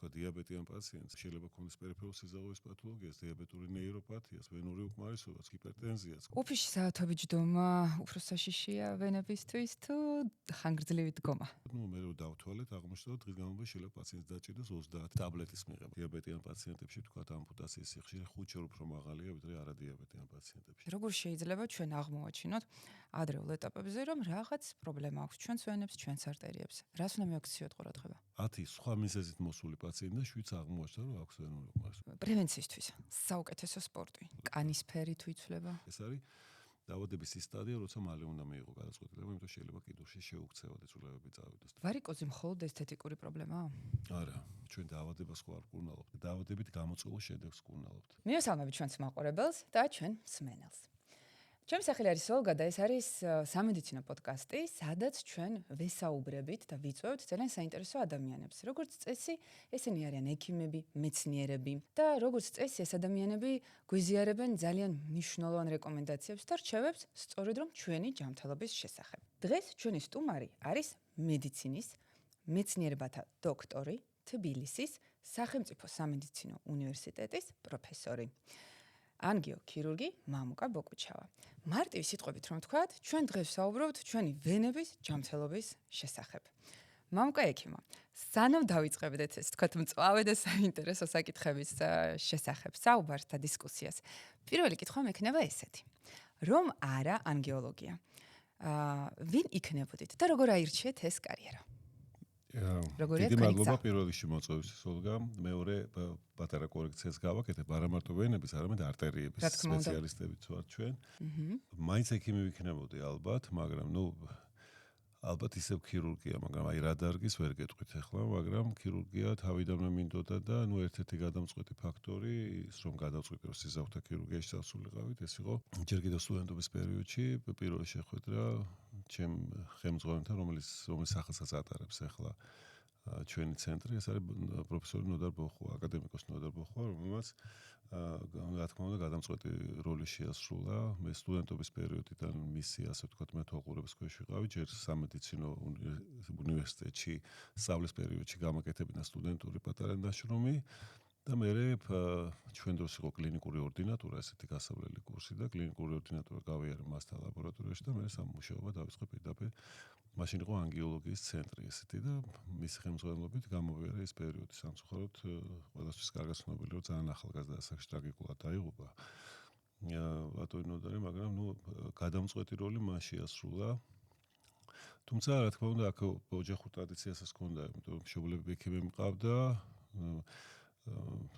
თქვა დიაბეტიან პაციენტს შეიძლება ქონდეს პერიფერულ სიზაღოვის პათოლოგიას, დიაბეტური ნეიროპათიას, ვენური უკმარისობას, ჰიპერტენზიას. უფიში საათობით ჯდომა უფრო საშიშია ვენებისთვის თუ ხანგრძლივი დგომა? მე რო დავთვალეთ, აღმოჩნდა დღის განმავლობაში შეიძლება პაციენტს დაჭირდეს 30 ტაბლეტის მიღება. დიაბეტიან პაციენტებში თქვა ამპუტაციის სიხშირე 5-ჯერ უფრო მაღალია, ვიდრე არადიაბეტიან პაციენტებში. როგორ შეიძლება ჩვენ აღმოვაჩინოთ ადრეულ ეტაპებზე, რომ რაღაც პრობლემა აქვს ჩვენს ვენებს, ჩვენს არტერიებს? რას უნდა მივაქციოთ ყურადღება? 10 სხვა მიზეზით მოსული პაციენტი და 7 აღმოაჩნდა, რომ აქვს ვენური უკმარისობა. პრევენციისთვის საუკეთესო სპორტი. კანის ფერი თუ იცვლება? ეს არის დაავადების ის სტადია, როცა მალე უნდა მიიღო გადაწყვეტილება, იმიტომ შეიძლება კიდურში შეუქცევა და ცვლილებები წავიდეს. ვარიკოზი მხოლოდ ესთეტიკური პრობლემაა? არა, ჩვენ დაავადებას ხო არ ვკურნალობთ. დაავადებით გამოწვეულ შედეგს ვკურნალობთ. მივესალმებით ჩვენს მაყურებელს და ჩვენ მსმენელს. ჩემი სახელი არის ოლგა და ეს არის სამედიცინო პოდკასტი, სადაც ჩვენ ვესაუბრებით და ვიწვევთ ძალიან საინტერესო ადამიანებს. როგორც წესი, ესენი არიან ექიმები, მეცნიერები და როგორც წესი, ეს ადამიანები გვიზიარებენ ძალიან მნიშვნელოვან რეკომენდაციებს და რჩევებს, სწორედ რომ ჩვენი ჯანმრთელობის შესახებ. დღეს ჩვენი სტუმარი არის მედიცინის მეცნიერებათა დოქტორი, თბილისის სახელმწიფო სამედიცინო უნივერსიტეტის პროფესორი. ანგიოქირურგი მამუკა ბოკუჩავა. მარტივი სიტყვებით რომ ვთქვათ, ჩვენ დღეს ვსაუბრობთ ჩვენი ვენების ჯანმრთელობის შესახებ. მამუკა ექიმა, სანამ დავიწყებდეთ ეს თქვათ მწვავე და საინტერესო საკითხების შესახებ საუბარს და დისკუსიას, პირველი კითხვა მექნება ესეთი. რომ არა ანგიოლოგია, ვინ იქნებოდით და როგორ აირჩიეთ ეს კარიერა? დიდი მადლობა პირველ რიგში მოწვევისთვის, ოლგა. მეორე პატარა კორექციას გავაკეთებ, არა მარტო ვენების, არამედ არტერიების სპეციალისტებიც ვართ ჩვენ. მაინც ექიმი ვიქნებოდი ალბათ, მაგრამ ალბათ ისევ ქირურგია, მაგრამ აი რა დარგის ვერ გეტყვით ახლა, მაგრამ ქირურგია თავიდანვე მინდოდა და ერთ-ერთი გადამწყვეტი ფაქტორი ის რომ გადავწყვიტე რომ სიზავთა ქირურგიაში წასულიყავით, ეს იყო ჯერ კიდევ სტუდენტობის პერიოდში პირველი შეხვედრა ჩემ ხელმძღვანელთან, რომელიც სახელსაც ატარებს ახლა ჩვენი ცენტრი, ეს არის პროფესორი ნოდარ ბოხვა, აკადემიკოს ნოდარ ბოხვა, რომელმაც რა თქმა უნდა გადამწყვეტი როლი შეასრულა. მე სტუდენტობის პერიოდიდან მისი, ასე ვთქვათ, მეთვალყურების ქვეშ ვიყავი, ჯერ სამედიცინო უნივერსიტეტში სწავლის პერიოდში გამაკეთებინა სტუდენტური პატარა ნაშრომი და მე ჩვენ დროს იყო კლინიკური ორდინატურა, ესეთი გასავლელი კურსი და კლინიკური ორდინატურა გავიარე მასთან ლაბორატორიაში და მე სამუშაობა დავიწყე პირდაპირ. მაშინ იყო ანგიოლოგიის ცენტრი ესეთი და მის ხელმძღვანელობით გამოვიარე ეს პერიოდი. სამწუხაროდ ყველასთვის კარგად ცნობილი რომ ძალიან ახალგაზრდა ასაკში ტრაგიკულად დაიღუპა. ბატონი ნოდარი, მაგრამ გადამწყვეტი როლი მან შეასრულა. თუმცა რა თქმა უნდა აქ ოჯახურ ტრადიციასაც ჰქონდა, იმიტომ რომ მშობლები ექიმები მყავდა.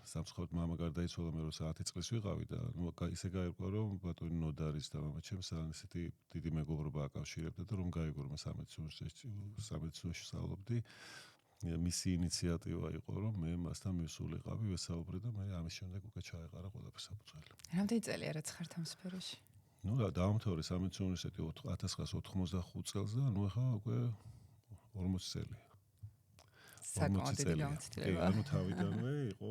სამწუხაროდ მამა გარდაიცვალა მე როცა 10 წლის ვიყავი და ისე გაირკვა რომ ბატონი ნოდარის და მამა ჩემს ესეთი დიდი მეგობრობა აკავშირებდა და რომ გაიგო რომ სამედიცინოში სწავლობდი. მისი ინიციატივა იყო რომ მე მასთან მივსულიყავი, ვესაუბრე და მე ამის შემდეგ უკვე ჩაეყარა ყველაფერს საფუძველი. რამდენი წელია რაც ხართ ამ სფეროში? დაამთავრე სამედიცინო უნივერსიტეტი 1995 წელს და ახლა უკვე 40 წელია. საკმაოდ დიდი გამოცდილება. თავიდანვე იყო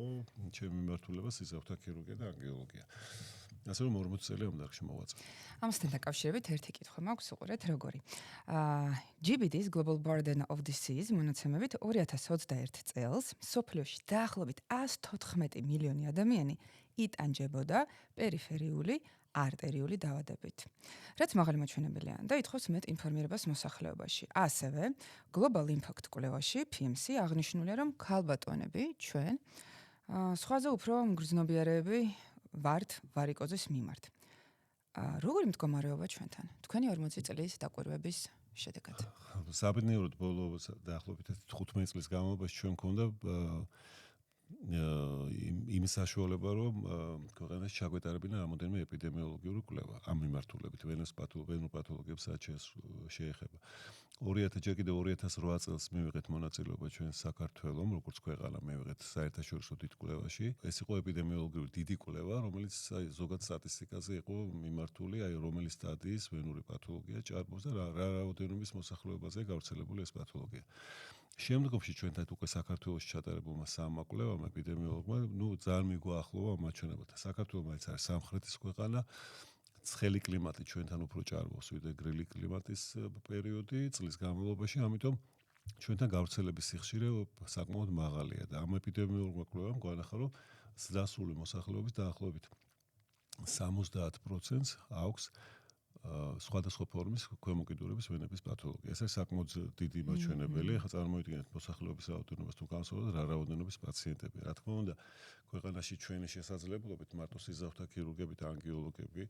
ჩემი მიმართულება სიზავთა ქირურგია და ანგიოლოგია. ასე რომ 40 წელი ამ დარგში მოვაწევ. ამასთან დაკავშირებით ერთი კითხვა მაქვს, უყურეთ როგორი. GBD's Global Burden of Disease მონაცემებით 2021 წელს სოფლიოში დაახლოებით 114 მილიონი ადამიანი იტანჯებოდა პერიფერიული არტერიული დაავადებით. რაც მაღალი მაჩვენებელია და ითხოვს მეტ ინფორმირებას მოსახლეობაში. ასევე Global Impact კვლევაში PMC აღნიშნულია, რომ ქალბატონები ჩვენ სხვაზე უფრო მგრძნობიარეები ვართ ვარიკოზის მიმართ. როგორი მდგომარეობა ჩვენთან? თქვენი 40 წლის დაკვირვების შედეგად. საბედნიეროდ ბოლო დაახლოებით 15 წლის განმავლობაში ჩვენ გქონდა იმის საშუალება, რომ ქვეყანაში ჩაგვეტარებინა რამოდენიმე ეპიდემიოლოგიური კვლევა ამ მიმართულებით, ვენურ პათოლოგიებს შეეხება. 2000 ჯერ კიდევ 2008 წელს მივიღეთ მონაწილეობა ჩვენ საქართველოს, როგორც ქვეყანა მივიღეთ საერთაშორისო დიდ კვლევაში. ეს იყო ეპიდემიოლოგიური დიდი კვლევა, რომელიც ზოგად სტატისტიკაზე იყო მიმართული, რომელი სტადიის ვენური პათოლოგია ჭარბობს და რა რაოდენობის მოსახლეობაზე გავრცელებული ეს პათოლოგია. შემდგომში ჩვენთან უკვე საქართველოში ჩატარებულმა სამმა კვლევამ ეპიდემიოლოგმა ძალიან მიგვაახლოვა მაჩვენებათა. საქართველო მაინც არის სამხრეთის ქვეყანა, ცხელი კლიმატი ჩვენთან უფრო ჭარბობს ვიდრე გრილი კლიმატის პერიოდი წლის განმავლობაში, ამიტომ ჩვენთან გავრცელების სიხშირე საკმაოდ მაღალია და ამ ეპიდემიოლოგიურ კვლევამ გვანახა, რომ ზრდასრული მოსახლეობის დაახლოებით 70% აქვს სხვადასხვა ფორმის ქვემოკიდურების ვენების პათოლოგია. ეს არის საკმაოდ დიდი მაჩვენებელი. ახლა წარმოიდგინეთ მოსახლეობის რაოდენობას თუ განსხვავებულად რა რაოდენობის პაციენტები. რა თქმა უნდა, ქვეყანაში ჩვენი შესაძლებლობით მარტო სიზავთა ქირურგები და ანგიოლოგები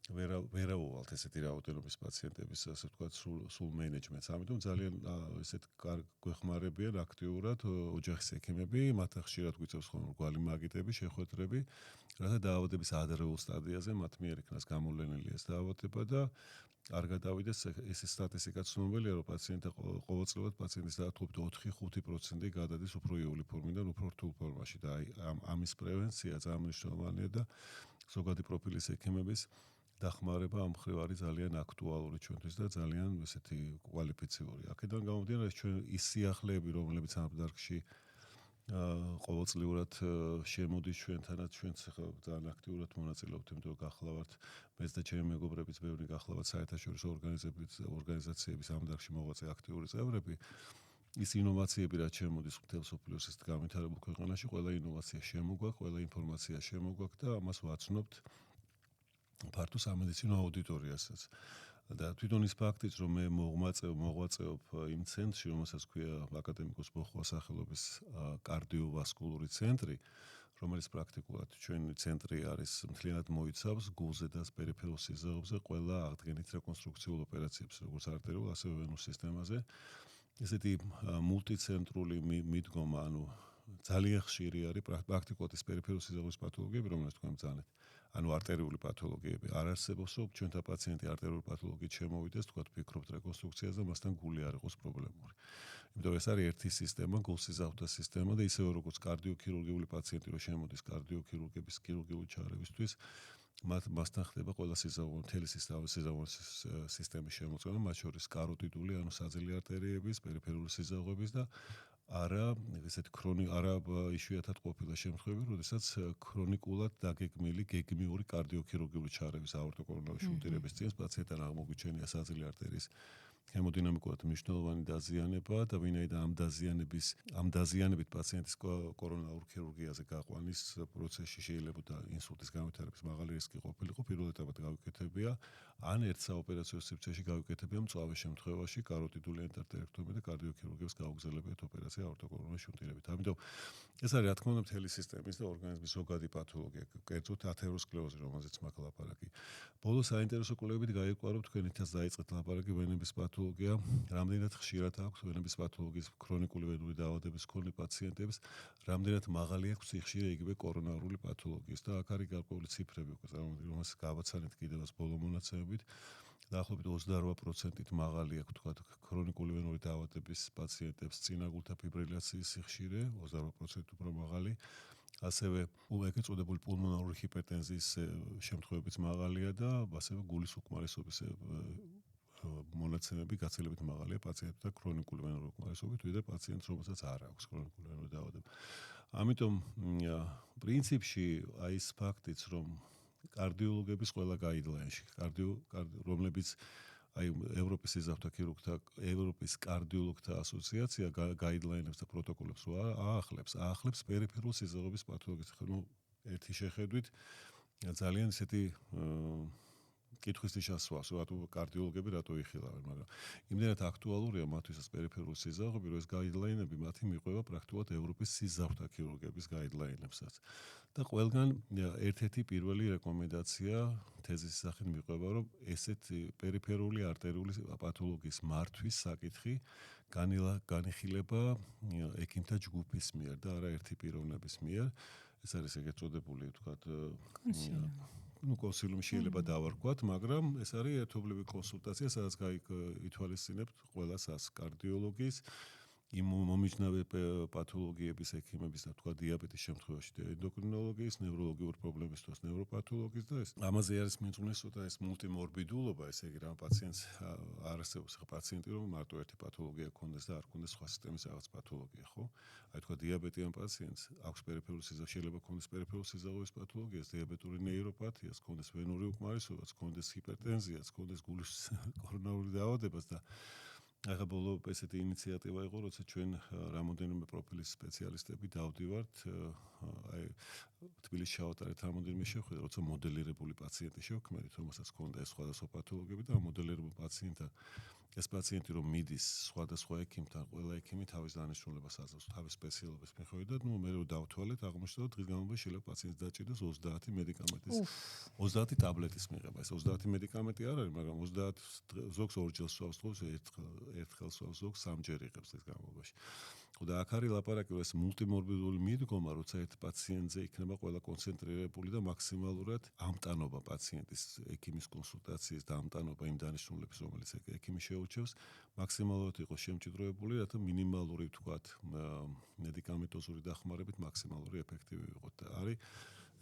ვერავუვალთ ესეთი რაოდენობის პაციენტების, ასე ვთქვათ, სულ მენეჯმენტს. ამიტომ ძალიან ესეთ გვეხმარებიან აქტიურად ოჯახის ექიმები, მათ ხშირად გვიწევს ხოლმე გვალი მაგიტები, შეხვედრები, რათა დაავადების ადრეულ სტადიაზე მათ მიერ იქნას გამოვლენილი ეს დაავადება და არ გადავიდეს ეს სტატისტიკა ცნობილია, რომ ყოველწლიურად პაციენტის დაახლოებით 4-5% გადადის უფრო იოლი ფორმიდან უფრო რთულ ფორმაში და აი ამის პრევენცია ძალიან მნიშვნელოვანია და ზოგადი პროფილის ექიმების დახმარება ამ მხრივ არის ძალიან აქტუალური ჩვენთვის და ძალიან ესეთი კვალიფიციური. აქედან გამომდინარე, ჩვენ ის სიახლეები, რომლებიც ამ დარგში ყოველწლიურად შემოდის ჩვენთანაც, ჩვენც ძალიან აქტიურად მონაწილეობთ, იმიტომ რომ გახლავართ მეც და ჩემი მეგობრებიც ბევრი გახლავართ საერთაშორისო ორგანიზაციების ამ დარგში მოღვაწე აქტიური წევრები. ის ინოვაციები, რაც შემოდის მთელ სოფლიოს ეს განვითარებულ ქვეყანაში, ყველა ინოვაცია შემოგვაქვს, ყველა ინფორმაცია შემოგვაქვს და ამას ვაცნობთ ფართო სამედიცინო აუდიტორიასაც. და თვითონ ის ფაქტიც, რომ მე მოღვაწეობ იმ ცენტრში, რომელსაც ქვია აკადემიკოს ბოხვას სახელობის კარდიოვასკულური ცენტრი, რომელიც პრაქტიკულად ჩვენი ცენტრი არის, მთლიანად მოიცავს გულზე და პერიფერულ სისხლზე ყველა აღდგენით რეკონსტრუქციულ ოპერაციებს, როგორც არტერიულ, ასევე ვენურ სისტემაზე. ესეთი მულტიცენტრული მიდგომა, ანუ ძალიან ხშირი არის პრაქტიკულად ის პერიფერულ სისხლის პათოლოგიები, რომელსაც თქვენ ბრძანეთ. ანუ არტერიული პათოლოგიები არ არსებობს, რომ ჩვენთან პაციენტი არტერიული პათოლოგიით შემოვიდეს, თქვათ, ფიქრობთ რეკონსტრუქციაზე, მასთან გული არ იყოს პრობლემური. იმიტომ ეს არის ერთი სისტემა, გულსიზავთა სისტემა და ისევე როგორც კარდიოქირურგიული პაციენტი რო შემოდის კარდიოქირურგების ქირურგიული ჩარევისთვის, მასთან ხდება ყველა მთელი სიზავნის სისტემის შემოწმება, მათ შორის კაროტიდული, ანუ საძილე არტერიების, პერიფერული სიზავების და არა იშვიათად ყოფილა შემთხვევები, როდესაც ქრონიკულად დაგეგმილი გეგმიური კარდიოქირურგიული ჩარევის აორტოკორონარული შუნტირების წინ პაციენტთან აღმოგვიჩენია საძილე არტერიის ჰემოდინამიკურად მნიშვნელოვანი დაზიანება და ვინაიდან ამ დაზიანებით პაციენტის კორონარულ ქირურგიაზე გაყვანის პროცესში შეიძლება ინსულტის განვითარების მაღალი რისკი ყოფილიყო, პირველ ეტაპად გავიკეთებია, ან ერთ საოპერაციო სივრცეში გავიკეთებია მწვავე შემთხვევაში კაროტიდული ენტერექტომი და კარდიოქირურგებს გაუგზავნებიათ ოპერაცია აორტოკორონარული შუნტირებით. ამიტომ ეს არის რა თქმა უნდა მთელი სისტემის და ორგანიზმის ზოგადი პათოლოგია, კერძოდ ათეროსკლეროზი, რომელზეც მაქვს ლაპარაკი. ბოლოს საინტერესო კვლევებით გაირკვა, რომ თქვენითაც დაიწყეთ ლაპარაკი ვენების პათოლოგია, რამდენად ხშირად აქვს ვენების პათოლოგიის ქრონიკული ვენური დაავადების მქონე პაციენტებს, რამდენად მაღალი აქვს სიხშირე იგივე კორონარული პათოლოგიის და აქ არის გარკვეული ციფრები, რომელსაც გავაცანეთ კიდევაც ბოლო მონაცემებით. დაახლოებით 28%-ით მაღალი აქვს თქვა ქრონიკული ვენური დაავადების პაციენტებს წინაგულთა ფიბრილაციის სიხშირე, 28%-ით უფრო მაღალი. ასევე ეგრეთ წოდებული პულმონარული ჰიპერტენზიის შემთხვევებიც მაღალია და ასევე გულის უკმარისობის მონაცემები გაცილებით მაღალია პაციენტთა ქრონიკული ვენური უკმარისობით, ვიდრე პაციენტს, რომელსაც არ აქვს ქრონიკული ვენური დაავადება. ამიტომ პრინციპში აი ეს ფაქტიც, რომ კარდიოლოგების ყველა გაიდლაინში, რომლებიც აი ევროპის სიზავთა ქირურგთა, ევროპის კარდიოლოგთა ასოციაცია გაიდლაინებს და პროტოკოლებს აახლებს პერიფერულ სიზავების პათოლოგიას. ნუ ერთი შეხედვით ძალიან ისეთი კითხვის შესასვლელს, რატო კარდიოლოგები რატო იხილავენ, მაგრამ იმდენად აქტუალურია მათთვის ეს პერიფერული სიზავები, რომ ეს გაიდლაინები მათი მიყვება პრაქტიკულად ევროპის სიზავთა ქირურგების გაიდლაინებსაც. და ყველგან ერთ-ერთი პირველი რეკომენდაცია თეზის სახით მიყვება, რომ ესეთი პერიფერული არტერიული პათოლოგიის მართვის საკითხი განიხილება ექიმთა ჯგუფის მიერ და არა ერთი პიროვნების მიერ. ეს არის ეგრეთ წოდებული, ვთქვათ, კონსილიუმი შეიძლება დავარქვათ, მაგრამ ეს არის ერთობლივი კონსულტაცია, სადაც ითვალისწინებთ ყველას კარდიოლოგის, მომიჯნავე პათოლოგიების ექიმების და თქვა დიაბეტის შემთხვევაში ენდოკრინოლოგიის, ნევროლოგიური პრობლემისთვის ნევროპათოლოგის და ეს ამაზე არის მიძღვნეს ცოტა ეს მულტიმორბიდულობა, ესე იგი რა პაციენტს არ არსებობს ხა პაციენტი რომ მარტო ერთი პათოლოგია ქონდეს და არ ქონდეს სხვა სისტემის რაღაც პათოლოგია, ხო? აი თქვა დიაბეტიან პაციენტს აქვს პერიფერული სიზავი, შეიძლება ქონდეს პერიფერული სიზავის პათოლოგიას, დიაბეტური ნეიროპათიას, ქონდეს ვენური უკმარისობაც, ქონდეს ჰიპერტენზიას, ქონდეს გულის კორონარული დაავადებაც და ახლა ბოლო ესეთი ინიციატივა იყო, როცა ჩვენ რამოდენიმე პროფილის სპეციალისტები დავდივართ, აი თბილისში შევატარეთ რამოდენიმე შეხვედრა, როცა მოდელირებული პაციენტი შევქმნით, რომელსაც ჰქონდა ეს სხვადასხვა პათოლოგიები და მოდელირებულ პაციენტთან ეს პაციენტი რომ მიდის სხვადასხვა ექიმთან, ყველა ექიმი თავის დანიშნულებას აძლევს, თავის სპეციალობის მიხედვით, მე რო დავთვალეთ, აღმოჩნდა რომ დღის განმავლობაში შეიძლება პაციენტს დაჭირდეს 30 მედიკამენტის 30 ტაბლეტის მიღება. ეს 30 მედიკამენტი არ არის, მაგრამ 30 ზოგს ორჯერ სვავს თხოვს, ერთხელ სვავს ზოგს სამჯერ იღებს დღის განმავლობაში. და აქ არის ლაპარაკი, რომ ეს მულტიმორბიდული მიდგომა, როცა ერთ პაციენტზე იქნება ყველა კონცენტრირებული და მაქსიმალურად ამტანობა პაციენტის ექიმის კონსულტაციის და ამტანობა იმ დანიშნულების, რომელიც ექიმი შეუჩევს, მაქსიმალურად იყოს შემჭიდროებული, რათა მინიმალური, ვთქვათ, მედიკამენტოზური დახმარებით მაქსიმალური ეფექტივი ვიყოთ. და არის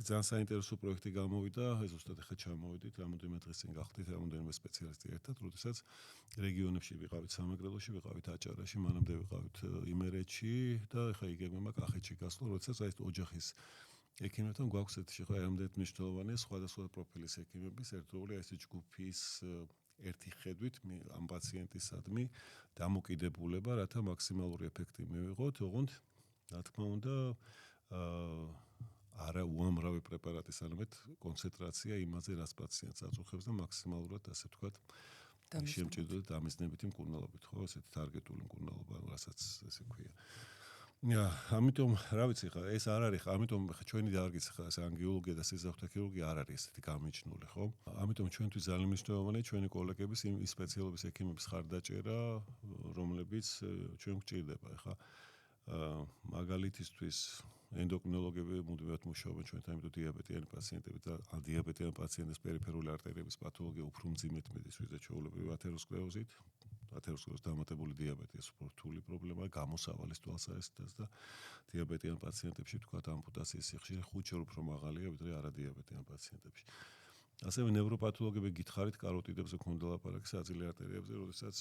ძალიან საინტერესო პროექტი გამოვიდა, ეს ზუსტად ახლა ჩამოვიდით, რამოდენიმე დღეს წინ გახდით რამოდენიმე სპეციალისტი ერთად, როდესაც რეგიონებში ვიყავით სამეგრელოში, ვიყავით აჭარაში, მანამდე ვიყავით იმერეთში და ახლა იგეგმება კახეთში გასვლა, როდესაც აი ეს ოჯახის ექიმებთან გვაქვს ერთი შეხვედრა, რამდენად მნიშვნელოვანია სხვადასხვა პროფილის ექიმების ერთდროული ეს ჯგუფის ერთი ხედვით ამ პაციენტისადმი დამოკიდებულება, რათა მაქსიმალური ეფექტი მივიღოთ, ოღონდ რა თქმა უნდა არა უამრავი პრეპარატის არამედ კონცენტრაცია იმაზე, რაც პაციენტს აწუხებს და მაქსიმალურად ასე ვთქვათ შემჭიდროებით დამიზნებითი მკურნალობით, ხო, ესეთი ტარგეტული მკურნალობა, რასაც ესე ქვია. ამიტომ რა ვიცი ხა, ეს არ არის ხა, ამიტომ ჩვენი დარგიც ხა, ეს ანგიოლოგია და სისხლძარღვთა ქირურგია არ არის ესეთი გამიჩნული, ხო? ამიტომ ჩვენთვის ძალიან მნიშვნელოვანია ჩვენი კოლეგების იმ სპეციალობის ექიმების ხარდაჭერა, რომლებიც ჩვენ გვჭირდება, ხა. მაგალითისთვის ენდოკრინოლოგები მუდმივად მუშაობენ ჩვენთან, იმიტომ დიაბეტიანი პაციენტები და დიაბეტიანი პაციენტის პერიფერული არტერიების პათოლოგია უფრო მძიმედ მიდის, ვიდრე ჩვეულებრივი ათეროსკლეროზით. ათეროსკლეროზის დამატებული დიაბეტი ეს უფრო რთული პრობლემაა, გამოსავალის თვალსაჩინოებაც და დიაბეტიან პაციენტებში თქვათ ამპუტაციის სიხშირე 5-ჯერ უფრო მაღალია, ვიდრე არადიაბეტიან პაციენტებში. ასევე ნევროპათოლოგები გითხარით კაროტიდებზე გქონდა ლაპარაკი საძილე არტერიებზე, როდესაც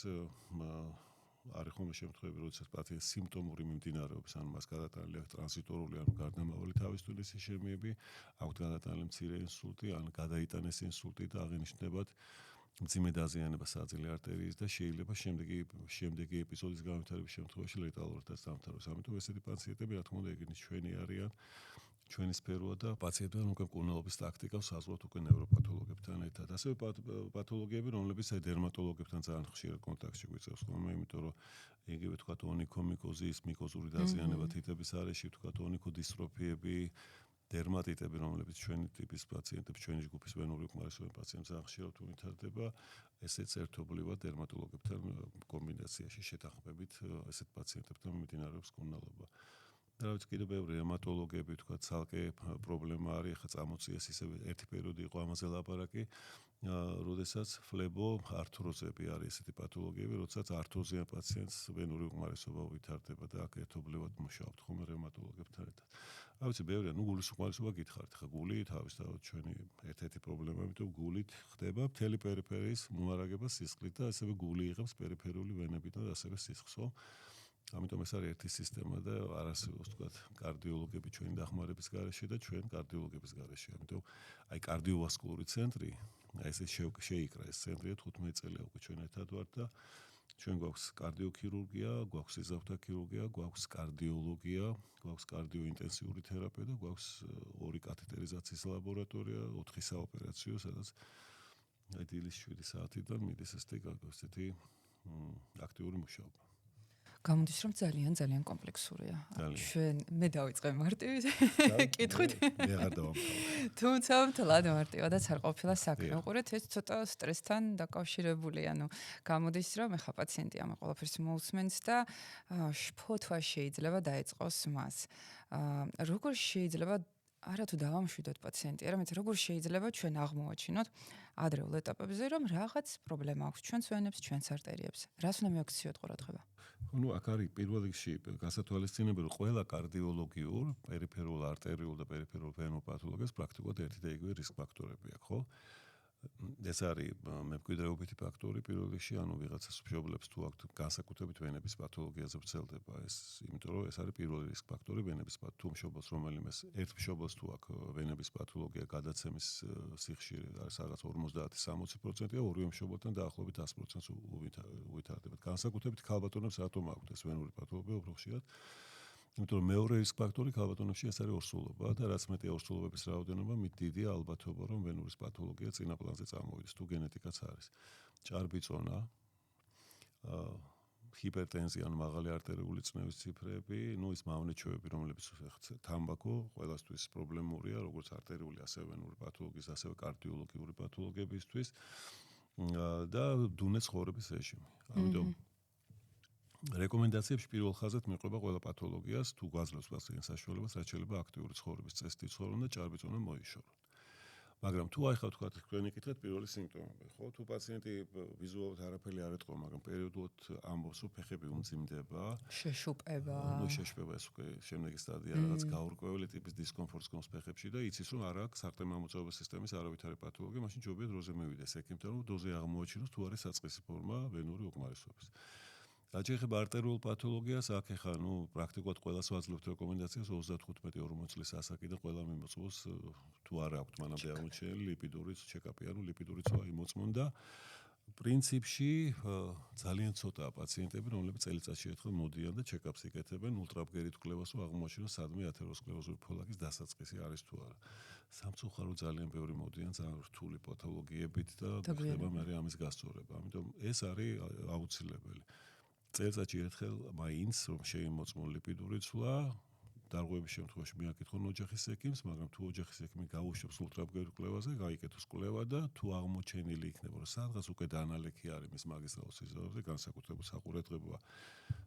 არის ხოლმე შემთხვევები, როდესაც პაციენტს სიმპტომური მიმდინარეობის, ანუ მას გადატანილი აქვს ტრანზიტორული, ანუ გარდამავალი თავისუფლის შემიები, აქვს გადატანილი მცირე ინსულტი, ან გადაიტანეს ინსულტი და აღინიშნებათ მძიმე დაზიანება საძილე არტერიის და შეიძლება შემდეგი ეპიზოდის განვითარების შემთხვევაში ლეტალურადაც დამთავრდეს. ამიტომ ესეთი პაციენტები, რა თქმა უნდა, ეგრეთ ჩვენი არიან, ჩვენი სფეროა და პაციენტებთან უკვე მკურნალობის ტაქტიკას საზღვართ უკვე ნევროპათოლოგებთან ერთად. ასევე პათოლოგიები, რომლებიც დერმატოლოგებთან ძალიან ხშირად კონტაქტში გვიწევს ხოლმე, იმიტომ რომ იგივე თქვათ ონიკომიკოზის, მიკოზური დაზიანება თითების არეში, თქვათ ონიკოდისტროფიები, დერმატიტები, რომლებიც ჩვენი ტიპის პაციენტებს, ჩვენი ჯგუფის ვენური უკმარისობენ პაციენტებს ძალიან ხშირად ვითარდება, ესეც ერთობლივად დერმატოლოგებთან კომბინაციაში შეთანხმებით ესეთ პაციენტებთან მიმდინარეობს მკურნალობა. რა ვიცი, კიდევ ბევრი რევმატოლოგები, თქვა ცალკე პრობლემა არის, ხა წამოწიეს ისევ ერთი პერიოდი იყო ამაზე ლაპარაკი, როდესაც ფლებო ართროზები არის ესეთი პათოლოგიები, როდესაც ართროზიან პაციენტს ვენური უკმარისობა ვითარდება და აქ ერთობლივად მუშაობთ ხოლმე რევმატოლოგებთან ერთად. რა ვიცი, ბევრია, გულის უკმარისობა გითხარით, ხა გული თავისთავად ჩვენი ერთ-ერთი პრობლემა, იმიტომ გულით ხდება მთელი პერიფერიის მომარაგება სისხლით და ასევე გული იღებს პერიფერიული ვენებიდან და ასევე სისხლს, ხო? ამიტომ ეს არის ერთი სისტემა და არასდროს თქვათ კარდიოლოგები ჩვენი დახმარების გარეშე და ჩვენ კარდიოლოგების გარეშე. ამიტომ აი კარდიოვასკულური ცენტრი, აი ესე შეიკრა ეს ცენტრი 15 წელია უკვე ჩვენ ერთად ვართ და ჩვენ გვაქვს კარდიოქირურგია, გვაქვს სისხლძარღვთა ქირურგია, გვაქვს კარდიოლოგია, გვაქვს კარდიოინტენსიური თერაპია და გვაქვს 2 კათეტერიზაციის ლაბორატორია, 4 საოპერაციო, სადაც აი დილის 7 საათიდან მიდის ესეთი აქტიური მუშაობა. გამოდის რომ ძალიან კომპლექსურია. ჩვენ მე დავიწყე მარტივით კითხვით. მე არ დავამთავრე. თუმცა მთლად მარტივადაც არ ყოფილა საქმე. უყურეთ, ეს ცოტა სტრესთან დაკავშირებული, ანუ გამოდის რომ ეხა პაციენტი ამ ყველაფერს მოусმენს და შფოთვა შეიძლება დაეწყოს მას. როგორ შეიძლება არა თუ დავამშვიდოთ პაციენტი, არამედ როგორ შეიძლება ჩვენ აღმოვაჩინოთ ადრეულ ეტაპებზე, რომ რაღაც პრობლემა აქვს ჩვენს ვენებს, ჩვენს არტერიებს. რას უნდა მივაქციოთ ყურადღება? ნუ აქ არის პირველ რიგში გასათვალისწინებელი, რომ ყველა კარდიოლოგიურ, პერიფერულ არტერიულ და პერიფერულ ვენურ პათოლოგიას პრაქტიკულად ერთი და იგივე რისკ ფაქტორები აქვს, ხო? ეს არის მემკვიდრეობითი ფაქტორი პირველ რიგში, ანუ ვიღაცას მშობლებს თუ აქვთ განსაკუთრებით ვენების პათოლოგიაზე ვრცელდება ეს, იმიტომ რომ ეს არის პირველი რისკ ფაქტორი ვენების თუ მშობელს რომელიმე ერთ მშობელს თუ აქვს ვენების პათოლოგია გადაცემის სიხშირე არის რაღაც 50-60%, ორივე მშობელთან დაახლოებით 100%-ს უვითარდებათ. განსაკუთრებით ქალბატონებს რატომ აქვთ ეს ვენური პათოლოგია უფრო ხშირად? იმიტომ რომ მეორე რისკ ფაქტორი ქალბატონებში ეს არის ორსულობა და რაც მეტია ორსულობების რაოდენობა, მით დიდია ალბათობა რომ ვენურის პათოლოგია წინა პლანზე წამოვიდეს, თუ გენეტიკაც არის. ჭარბი წონა, ჰიპერტენზია, მაღალი არტერიული წნევის ციფრები, ის მავნეჩვევები, რომლებიც თამბაქო ყველასთვის პრობლემურია, როგორც არტერიული, ასევე ვენური პათოლოგიის, ასევე კარდიოლოგიური პათოლოგიებისთვის და დუნე ცხოვრების რეჟიმი. ამიტომ რეკომენდაციებში პირველ ხაზად მიყვება ყველა პათოლოგიას, თუ გვაძლევს პაციენტს საშუალებას, რაც შეიძლება აქტიური ცხოვრების წესით იცხოვრონ და ჭარბი წონა მოიშორონ. მაგრამ თუ აი ხავთ თქვათ თქვენი კითხეთ პირველი სიმპტომები, ხო? თუ პაციენტი ვიზუალურად არაფერი არ ეტყვა, მაგრამ პერიოდულად ამბობს, რომ ფეხები უმძიმდება, შეშუპება. შეშუპება ეს უკვე შემდეგი სტადია, რაღაც გაურკვეველი ტიპის დისკომფორტს გონს ფეხებში და იცის, რომ არ აქვს სარტყემამოწევრობის სისტემის არავითარი პათოლოგია, მაშინ ჯობია დროზე მივიდეს ექიმთან, რომ დროზე აღმოაჩინოს თუ არის საწყისი ფორმა ვენური უკმარისობის. რაც შეეხება არტერიულ პათოლოგიას, აქ ეხლა პრაქტიკულად ყველას ვაძლევთ რეკომენდაციას 35-40 წლის ასაკი და ყველა მიმოწმოს თუ არა აქვთ მანამდე აღმოჩენილი ლიპიდური ჩეკაპი, ანუ ლიპიდური ცვლა იმოწმონ და პრინციპში ძალიან ცოტაა პაციენტები, რომლებიც წელიწადში ერთხელ მოდიან და ჩეკაპს იკეთებენ ულტრაბგერით კვლევას, რომ აღმოაჩინოს სადმე ათეროსკლეროზული ფოლაკის დასაწყისი არის თუ არა. სამწუხაროდ ძალიან ბევრი მოდიან ძალიან რთული პათოლოგიებით და ხდება მერე ამის გასწორება. ამიტომ ეს არის აუცილებელი. წელიწადში ერთხელ მაინც რომ შეიმოწმონ ლიპიდური ცვლა, დარღვევების შემთხვევაში მიაკითხონ ოჯახის ექიმს, მაგრამ თუ ოჯახის ექიმი გაუშვებს ულტრაბგერულ კვლევაზე, გაიკეთოს კვლევა და თუ აღმოჩენილი იქნება, რომ სადღაც უკვე დანალექი არის მის მაგისტრალურ სიზარზე, განსაკუთრებით საყურადღებოა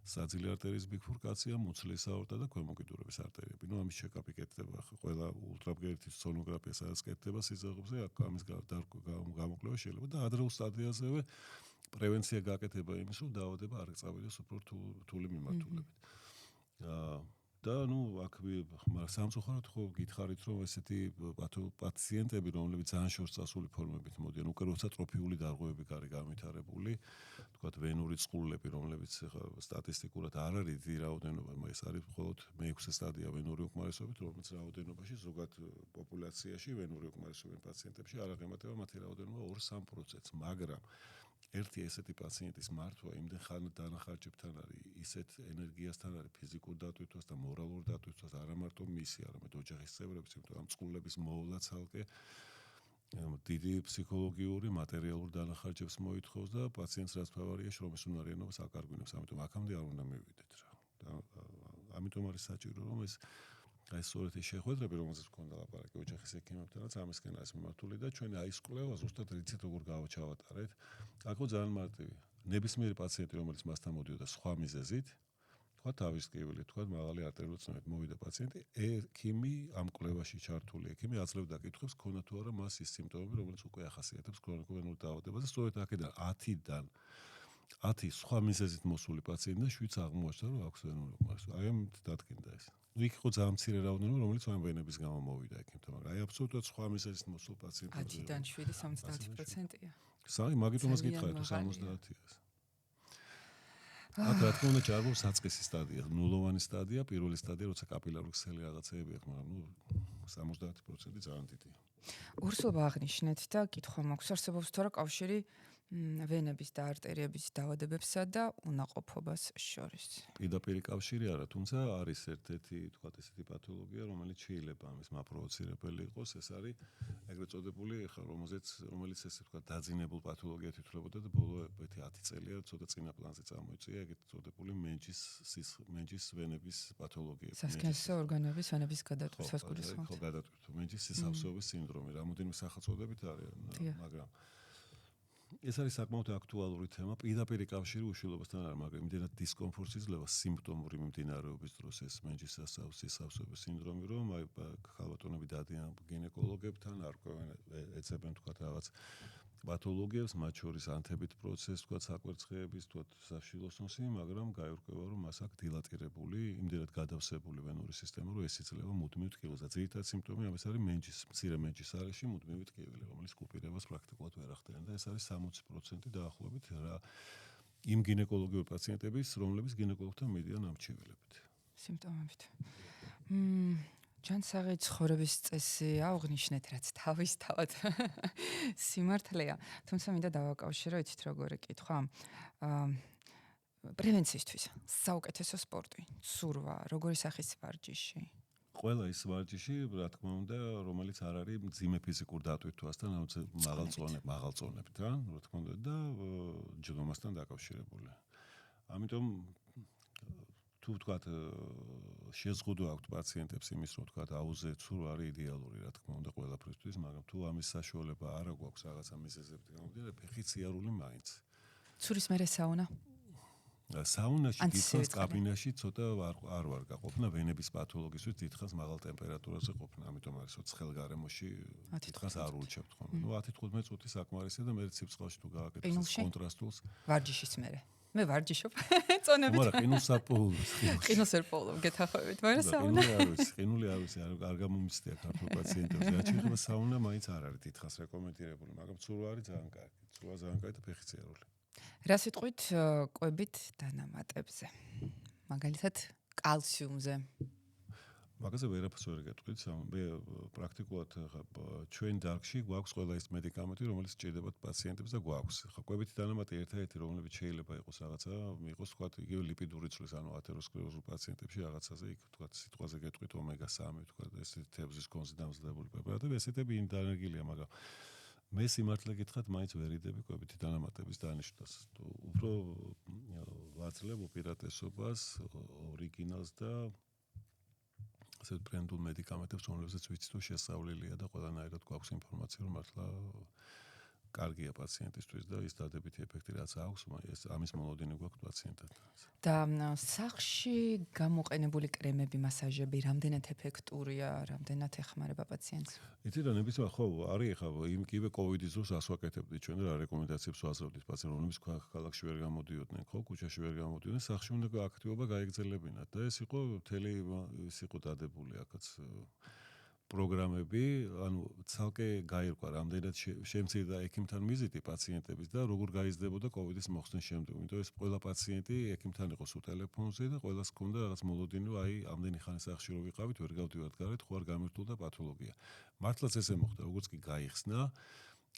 საძილე არტერიის ბიფურკაცია, მუცლის აორტა და ქვემოკიდურების არტერიები. ამის ჩეკაპი კეთდება ყველა ულტრაბგერითის სონოგრაფია, სადაც კეთდება სიზარზე, ამის გამოკვლევა შეიძლება და ადრეულ სტადიაზევე პრევენცია გაკეთება იმის, რომ დაავადება არ წავიდეს უფრო რთული მიმართულებით. და აქ სამწუხაროდ ხო გითხარით, რომ ესეთი პაციენტები, რომლებიც ძალიან შორს წასული ფორმებით მოდიან, უკვე როცა ტროფიული დარღვევები არის განვითარებული, თქვათ ვენური წყლულები, რომლებიც სტატისტიკურად არ არის დიდი რაოდენობა, ეს არის მხოლოდ მე-6 სტადია ვენური უკმარისობით, რომელიც რაოდენობაში ზოგად პოპულაციაში ვენური უკმარისობენ პაციენტებში არ აღემატება მათი რაოდენობა 2-3%-ს, მაგრამ ერთი ესეთი პაციენტის მართვა იმდენ დანახარჯებთან არის, ისეთ ენერგიასთან არის, ფიზიკურ დატვირთვას და მორალურ დატვირთვას, არა მარტო მისი, არამედ ოჯახის წევრების, იმიტომ რომ წყლულების მოვლა ცალკე დიდი ფსიქოლოგიური, მატერიალურ დანახარჯებს მოითხოვს და პაციენტს რაც ფავარია შრომის უნარიანობას აკარგვინებს, ამიტომ აქამდე არ უნდა მივიდეთ რა. და ამიტომ არის საჭირო, რომ ეს სწორედ ის შეხვედრები, რომელზეც გქონდა ლაპარაკი ოჯახის ექიმებთანაც, ამისკენ არის მიმართული და ჩვენ აი ეს კვლევა ზუსტად რიცით როგორ გავაჩავატარეთ. აქო ძალიან მარტივია. ნებისმიერი პაციენტი, რომელიც მასთან მოდიოდა სხვა მიზეზით, თქვა თავის ტკივილი, თქვა მაღალი არტერიული წნევით მოვიდა პაციენტი, ექიმი ამ კვლევაში ჩართული ექიმი აძლევდა კითხვებს, ქონა თუ არა მას ის სიმპტომები, რომელიც უკვე ახასიათებს ქრონიკულ ვენურ დაავადებას და სწორედ აქედან 10-დან 10 სხვა მიზეზით მოსული პაციენტი და 7 აღმოაჩნდა, რომ აქვს ვენური უკმარისობა. აი ამ დადგინდა ეს. იქ იყო ძალიან მცირე რაოდენობა, რომელიც ამ ვენების გამო მოვიდა ექიმთან, მაგრამ აი აბსოლუტურად სხვა მიზეზით მოსულ პაციენტებს 10-დან 7 70%-ია. მაგიტომაც გითხარით, 70-ია ეს. აქ რა თქმა უნდა ჭარბობს საწყისი სტადია, ნულოვანი სტადია, პირველი სტადია, როცა კაპილარული ქსელი რაღაცეები აქვს, მაგრამ 70% ძალიან დიდია. ორსულობა აღნიშნეთ და კითხვა მაქვს, არსებობს თუ არა კავშირი ვენების და არტერიების დაავადებებსა და უნაყოფობას შორის. პირდაპირ კავშირი არა, თუმცა არის ერთ-ერთი, თქვათ ესეთი პათოლოგია, რომელიც შეიძლება ამის მაპროვოცირებელი იყოს, ეს არის ეგრეთ წოდებული, რომელიც ესე თქვათ დაძინებულ პათოლოგიად ითვლებოდა და ბოლო 10 წელია ცოტა წინა პლანზე წამოიწია, ეგრეთ წოდებული მენჯის ვენების პათოლოგია. სასქესო ორგანოების ვენების გადატვირთვას გულისხმობთ. ხო, გადატვირთვა, მენჯის სისავსეობის სინდრომი, რამოდენიმე სახელწოდებით არის, მაგრამ ეს არის საკმაოდ აქტუალური თემა. პირდაპირ კავშირი უშვილობასთან არ, მაგრამ იმდენად დისკომფორტს იძლევა სიმპტომური მიმდინარეობის დროს ეს მენჯის სისავსეობის სინდრომი, რომ აი ქალბატონები დადიან გინეკოლოგებთან, არკვევენ, ეცებენ თქვათ რაღაც პათოლოგიებს, მათ შორის ანთებით პროცესს, თქვა საკვერცხეების, თქვა საშილოსნოსი, მაგრამ გაირკვევა, რომ მას აქვს დილატირებული, იმდენად გადავსებული ვენური სისტემა, რომ ეს იძლევა მუდმივ ტკივილს. ძირითადი სიმპტომი ამის არის მენჯის, მცირე მენჯის არეში მუდმივი ტკივილი, რომელიც კუპირებას პრაქტიკულად ვერ ახდენენ და ეს არის 60% დაახლოებით რა იმ გინეკოლოგიური პაციენტების, რომლებიც გინეკოლოგთან მიდიან ამჩიველებით. სიმპტომებით. ჯანსაღი ცხოვრების წესი აღნიშნეთ, რაც თავისთავად სიმართლეა. თუმცა მინდა დავაკავშირო იცით როგორი კითხვა. პრევენციისთვის საუკეთესო სპორტი, ცურვა, როგორი სახის ვარჯიში? ყველა ის ვარჯიში, რა თქმა უნდა, რომელიც არ არის მძიმე ფიზიკურ დატვირთვასთან, მაღალ წონებით, რა თქმა უნდა და ჯდომასთან დაკავშირებული. ამიტომ თუ ვთქვათ შეზღუდვა აქვს პაციენტებს იმის რომ ვთქვათ აუზე ცურვა არის იდეალური რა თქმა უნდა ყველაფრისთვის, მაგრამ თუ ამის საშუალება არ აქვს რაღაცა მიზეზებით გამომდინარე, ფეხით სიარული მაინც. ცურის მერე საუნა? საუნაში დიდხანს კაბინაში ცოტა არ ვარ გაყოფნა ვენების პათოლოგისთვის დიდხანს მაღალ ტემპერატურაზე ყოფნა, ამიტომ არის ცხელ გარემოში დიდხანს არ ურჩევთ ხოლმე. 10-15 წუთი საკმარისია და მე ციფრწყალში თუ გააკეთებ კონტრასტულს ვარჯიშის მერე. მე ვარჯიშობ წონებით. მაგრამ ყინულს არ პოულობს. ყინულს არ პოულობ, გეთახავებით, მაგრამ საუნა. ყინული არ ვიცი, არ გამომიცდია ქართულ პაციენტებს. რაც შეიძლება საუნა მაინც არ არის დიდხანს რეკომენდირებული, მაგრამ ცურვა არის ძალიან კარგი. ცურვა ძალიან კარგი და ფეხით სიარული. რა სიტყვით ყვებით დანამატებზე? მაგალითად, კალციუმზე. მაგაზე ვერაფერს ვერ გეტყვით, მე პრაქტიკულად ჩვენ დარგში გვაქვს ყველა ის მედიკამენტი, რომელიც სჭირდებათ პაციენტებს და გვაქვს. ხა ყვებითი დანამატი ერთ-ერთი, რომელიც შეიძლება იყოს რაღაცა, იყოს თქვა იგივე ლიპიდური წვლის, ანუ ათეროსკლეროზულ პაციენტებში რაღაცაზე, იქ თქვა სიტყვაზე გეტყვით ომეგა-3, თქვა ეს თევზის კონზე დამზადებული პრეპარატები, ესეთები ინდანერგილია, მაგრამ მე სიმართლე გითხრათ, მაინც ვერ იდები ყვებითი დანამატების დანიშნვას. უფრო ვაძლევ უპირატესობას ორიგინალს და ასეთ ბრენდულ მედიკამენტებს, რომლებზეც ვიცით, რომ შესწავლილია და ყველანაირად გვაქვს ინფორმაცია, რომ მართლა კარგია პაციენტისთვის და ის დადებითი ეფექტი რაც აქვს, ეს ამის მოლოდინი გვაქვს პაციენტად. და სახლში გამოყენებული კრემები, მასაჟები, რამდენად ეფექტურია, რამდენად ეხმარება პაციენტს? იცი რა ნებისმიერ ხო, არის ხა იმ კივე კოვიდის დროს ასვაკეთებდით ჩვენ და რა რეკომენდაციებს ვაზრობდით პაციენტებს, რომლებიც ქალაქში ვერ გამოდიოდნენ, ხო, ქუჩაში ვერ გამოდიოდნენ, სახლში უნდა აქტივობა გაეგრძელებინათ და ეს იყო მთელი ის იყო დადებული აქაც პროგრამები, ანუ ცალკე გაირკვა რამდენად შემცირდა ექიმთან ვიზიტი პაციენტების და როგორ გაიზრდებოდა კოვიდის მოხსნის შემდეგ. იმიტომ ეს ყველა პაციენტი ექიმთან იყო სულ ტელეფონზე და ყველას ჰქონდა რაღაც მოლოდინი, რომ აი ამდენი ხანი სახლში რო ვიყავით, ვერ გავდივართ გარეთ, ხო არ გამირთულდა პათოლოგია. მართლაც ესე მოხდა, როგორც კი გაიხსნა,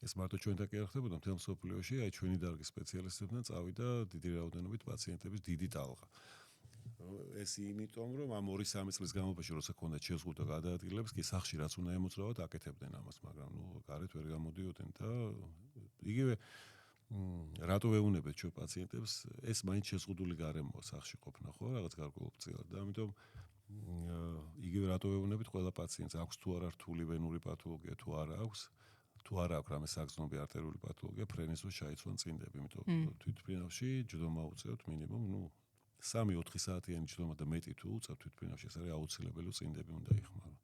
ეს მარტო ჩვენთან კი არ ხდებოდა, მთელ მსოფლიოში, აი ჩვენი დარგის სპეციალისტებთან წავიდა დიდი რაოდენობით პაციენტების დიდი ტალღა. ეს იმიტომ რომ ამ 2-3 წლის განმავლობაში როცა ქონდა შეზღუდვა გადაადგილებს კი სახში რაც უნდა ემოძრავათ აკეთებდნენ ამას, მაგრამ გარეთ ვერ გამოდიოდნენ და იგივე რატო ვეუბნებთ ჩვენ პაციენტებს, ეს მაინც შეზღუდული გარემოა სახში ყოფნა, ხო, რაღაც გარკვეულწილად და ამიტომ იგივე რატო ვეუბნებთ ყველა პაციენტს აქვს თუ არა რთული ვენური პათოლოგია თუ არა აქვს, თუ არა აქვს რამე საგრძნობი არტერიული პათოლოგია, ფრენის დროს ჩაიცვან წინდები, იმიტომ თვითმფრინავში ჯდომა უწევთ მინიმუმ 3-4 საათიანი ჯდომა და მეტი თუ უწევთ თვითმფრინავში, ეს არის აუცილებელი, წინდები უნდა იხმაროთ.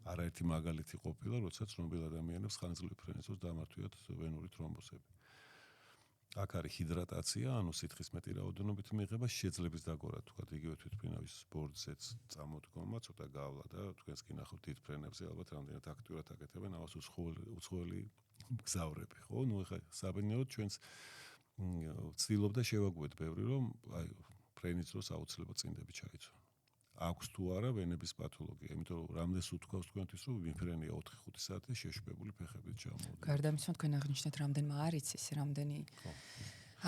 არაერთი მაგალითი ყოფილა, როდესაც ცნობილ ადამიანებს ხანგრძლივი ფრენის დროს დამართვიათ ვენური თრომბოსები. აქ არის ჰიდრატაცია, ანუ სითხის მეტი რაოდენობით მიიღება, შეძლების დაგორა, თქვა იგივე თვითმფრინავის ბორცეც წამოდგომა, ცოტა გავლა და თქვენს კი ნახოთ დიდ ფრენებზე ალბათ რამდენად აქტიურად აკეთებენ ამას უცხოელი მგზავრები, ხო? ნუ ეხლა საბედნიეროდ ჩვენს ვცდილობ და შევაგვეთ ბევრი, რომ აი ფრენის დროს აუცილებლად წინდები ჩაიცვა. აქვს თუ არა ვენების პათოლოგია, იმიტომ რომ რამდენს უთქვავს თქვენთვის, რომ ვინფრენია 4-5 საათი შეშუპებული ფეხებით ჩამოვიდა. გარდა ამისა, თქვენ აღნიშნეთ, რამდენმა არ იცის, რამდენი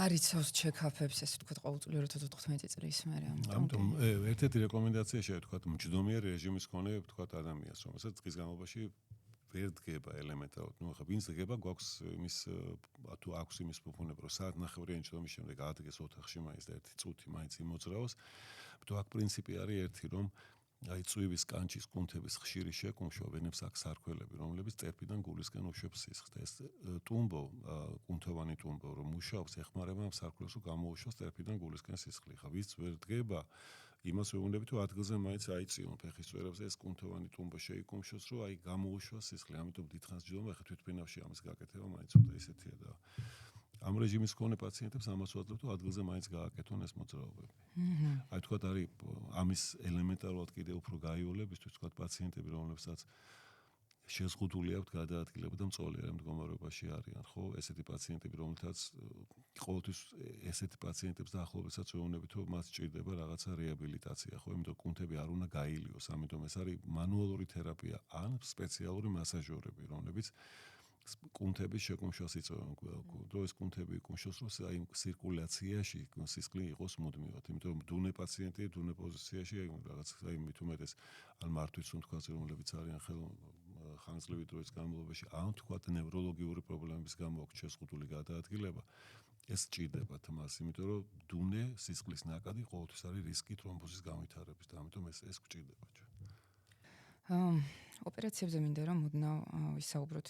არ იცავს ჩეკაპებს, ესე ვთქვათ, ყოველწლიურად 15 წლის მერე. ამიტომ ერთ-ერთი რეკომენდაცია შევთქვათ მჯდომიერ რეჟიმის მქონე ვთქვათ ადამიანს, რომელსაც დღის განმავლობაში ვერ დგება ელემენტარულად. ნუ ახლა ვინც დგება, გვაქვს იმის თუ აქვს იმის ფუფუნება, რომ საათნახევრიანი ჯდომის შემდეგ აადგეს ოთახში მაინც და 1 წუთი მაინც იმოძრაოს. თუ აქ პრინციპი არის ერთი, რომ აი წვივის კანჭის კუნთების ხშირი შეკუმშვა ვენებს აქვს სარქველები, რომლებიც წერფიდან გულისკენ უშვებს სისხლს. ეს ტუმბო, კუნთოვანი ტუმბო, რომ მუშაობს, ეხმარება ამ სარქველს, რომ გამოუშვას წერფიდან გულისკენ სისხლი. ხა ვინც ვერ დგება, იმას ვეუბნები, თუ ადგილზე მაინც აიწიონ ფეხის წვერებზე ეს კუნთოვანი ტუმბა შეიკუმშოს, რომ აი გამოუშვა სისხლი. ამიტომ დიდხანს ჯდომა, ხა თვითფრინავში ამის გაკეთება მაინც უდა ისეთია და ამ რეჟიმის მქონე პაციენტებს ამას ვაძლევთ, თუ ადგილზე მაინც გააკეთონ ეს მოძრაობები. აი თქვათ არის ამის ელემენტარულად კიდე უფრო გაიოლებისთვის, თქვათ პაციენტები, რომლებსაც შეზღუდული აქვთ გადაადგილება და მწოლიარე მდგომარეობაში არიან, ხო? ესეთი პაციენტები, რომელთაც ყოველთვის ესეთი პაციენტებს დაახლოებასაც ვეუბნებით, რომ მას სჭირდება რაღაცა რეაბილიტაცია, ხო? იმიტომ კუნთები არ უნდა გაილიოს, ამიტომ ეს არის მანუალური თერაპია ან სპეციალური მასაჟორები, რომლებიც კუნთების შეკუმშვას იწვევენ. რო ეს კუნთები იკუმშოს, რომ აი ცირკულაციაში სისხლი იყოს მუდმივად, იმიტომ რომ დუნე პაციენტი დუნე პოზიციაში აი რაღაც აი მით უმეტეს ან მართვის უნთქვაზე, რომლებიც არიან ხანგრძლივი დროის განმავლობაში, ან თქვათ ნევროლოგიური პრობლემების გამო აქვს შეზღუდული გადაადგილება, ეს სჭირდებათ მას, იმიტომ რომ დუნე სისხლის ნაკადი ყოველთვის არის რისკი თრომბოზის განვითარების და ამიტომ ეს გვჭირდება ჩვენ. ოპერაციებზე მინდა რომ მოდნავ ვისაუბროთ.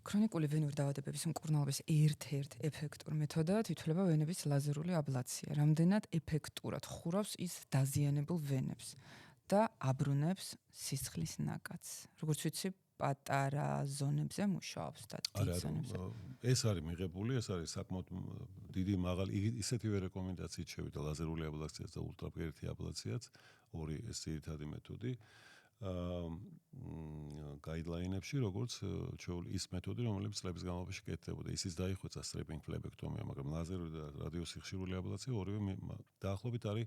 ქრონიკული ვენური დაავადებების მკურნალობის ერთ-ერთ ეფექტურ მეთოდად ითვლება ვენების ლაზერული აბლაცია. რამდენად ეფექტურად ხურავს ის დაზიანებულ ვენებს და აბრუნებს სისხლის ნაკადს. როგორც ვიცი, პატარა ზონებზე მუშაობს და დიდ ზონებზე. ეს არის მიღებული, ეს არის საკმაოდ დიდი მაღალი ისეთივე რეკომენდაციით შევიდა ლაზერული აბლაციაც და ულტრაბგერითი აბლაციაც, ორი ეს ძირითადი მეთოდი. გაიდლაინებში, როგორც ის მეთოდი, რომელიც წლების განმავლობაში კეთდებოდა. ისიც დაიხვეწა სტრიპინგ ფლებექტომია, მაგრამ ლაზერული და რადიოსიხშირული აბლაცია ორივე დაახლოებით არის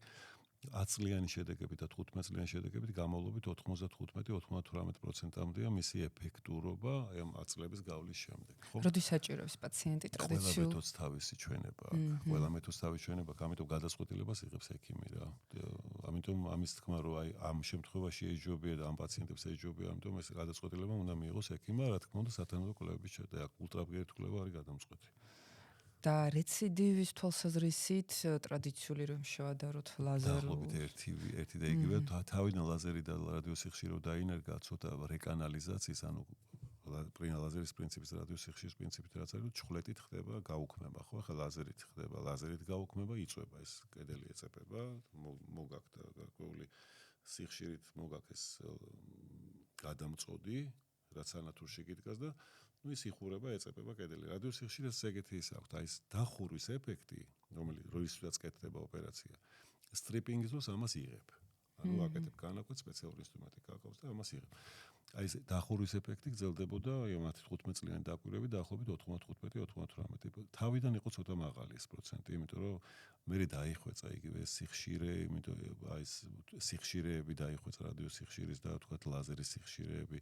10 წლიანი შედეგებით და 15 წლიანი შედეგებით გამოვლობით 95-98%-მდეა მისი ეფექტურობა ამ 10 წლების გავლის შემდეგ. ხო? როდის საჭიროებს პაციენტი ტრადიციულ? ყველა მეთოდს თავისი ჩვენება აქვს. ყველა მეთოდს თავისი ჩვენება აქვს, ამიტომ გადაწყვეტილებას იღებს ექიმი რა. ამიტომ ამის თქმა, რომ აი ამ შემთხვევაში ეჯობია და ამ პაციენტებს ეჯობია, ამიტომ ეს გადაწყვეტილება უნდა მიიღოს ექიმმა, რა თქმა უნდა, სათანადო კვლევების შედეგად. ულტრაბგერითი კვლევა არის გადამწყვეტი. და რეციდივის თვალსაზრისით ტრადიციული რომ შევადაროთ ლაზერულ ერთი და იგივე თავიდან ლაზერი და რადიოსიხშირო დაინერგა ცოტა რეკანალიზაციის, ანუ ლაზერის პრინციპის რადიოსიხშირის პრინციპით რაც არის, ჩხლეტით ხდება გაუქმება, ხო? ახლა ლაზერით ხდება, ლაზერით გაუქმება, იწვება ეს კედელი ეწეპება, მოგაქვს და გარკვეული სიხშირით მოგაქვს ეს გადამწოდი, რაც ანათურში გიდგას და ის იხურება, ეწეპება კედელი. რადიოსიხშირეს ეგეთი ის აქვს, აი ეს დახურვის ეფექტი, როდესაც კეთდება ოპერაცია. სტრიპინგის დროს ამას იღებ. ანუ აკეთებ განაკვეთ სპეციალური ინსტრუმენტი გაკავს და ამას იღებ. აი ეს დახურვის ეფექტი გრძელდებოდა აი 15 წლიანი დაკვირვებით დაახლოებით 95-98. თავიდან იყო ცოტა მაღალი ეს პროცენტი, იმიტომ რომ მე დაიხვეწა იგივე სიხშირე, იმიტომ აი ეს სიხშირეები დაიხვეწა რადიოსიხშირის და თქვა ლაზერის სიხშირეები.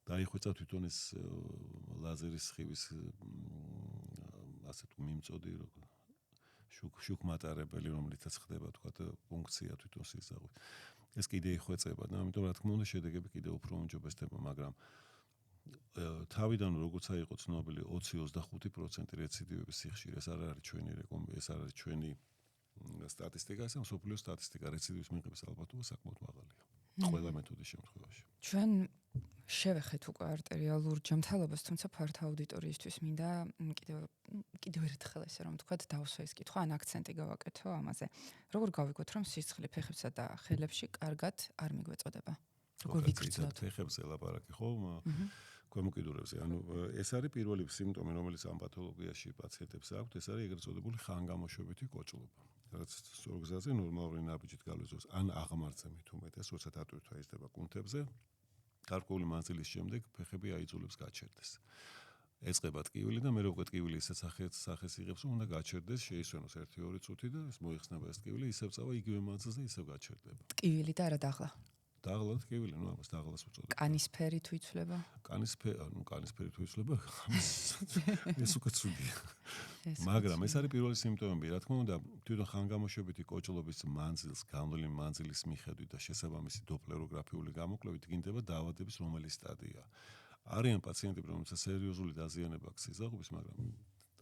დაიხვეწა თვითონ ეს ლაზერის სხივის ასე თუ მიმწოდი შუქმატარებელი, რომლითაც ხდება თქვა ფუნქცია თვითონ სისხლის. ეს კიდე იხვეწება და ამიტომ რა თქმა უნდა შედეგები კიდე უფრო უმჯობესდება, მაგრამ თავიდან როგორც იყო ცნობილი 20-25% რეციდივების სიხშირე, ეს არ არის ჩვენი ეს არ არის ჩვენი სტატისტიკა, ეს მსოფლიო სტატისტიკა, რეციდივის მიღების ალბათობა საკმაოდ მაღალია. ყველა მეთოდის შემთხვევაში. ჩვენ შევეხეთ უკვე არტერიალურ ჯანმრთელობას, თუმცა ფართ აუდიტორიისთვის მინდა კიდევ ერთხელ ესე რომ ვთქვათ, დავსვა ეს კითხვა, ან აქცენტი გავაკეთო ამაზე. როგორ გავიგოთ, რომ სისხლი ფეხებსა და ხელებში კარგად არ მიგვეწოდება? როგორ ვიგრძნოთ? ფეხებზე ლაპარაკი, ხო? ქვემოკიდურებზე. ანუ ეს არის პირველი სიმპტომი, რომელიც ამ პათოლოგიაში პაციენტებს აქვთ, ეს არის ეგრეთ წოდებული ხანგამოშვებითი კოჭლობა. რაც სწორ გზაზე ნორმალური ნაბიჯით გავლენს ან აღმართზე მით უმეტეს, როცა დატვირთვა იზრდება კუნთებზე, გარკვეული მანძილის შემდეგ ფეხები აიძულებს გაჩერდეს. ეწყება ტკივილი და მე რო უკვე ტკივილი ისეთ სახეს იღებს, რომ უნდა გაჩერდეს, შეისვენოს 1-2 წუთი და ეს მოიხსნება ეს ტკივილი, ისევ წავა იგივე მანძილზე, ისევ გაჩერდება. ტკივილი და არა დაღლა. დაღლა ტკივილი, ნუ ამას დაღლას უწოდებენ. კანისფერი თუ იცვლება? კანისფერი თუ იცვლება, ეს უკვე ცუდია. მაგრამ ეს არის პირველი სიმპტომები, რა თქმა უნდა, თვითონ ხანგამოშვებითი კოჭლობის მანძილს, განვლილი მანძილის მიხედვით და შესაბამისი დოპლეროგრაფიული გამოკვლევით გინდება დაავადების რომელი სტადია. არიან პაციენტები, რომელთაც სერიოზული დაზიანება აქვს სიზაღვის, მაგრამ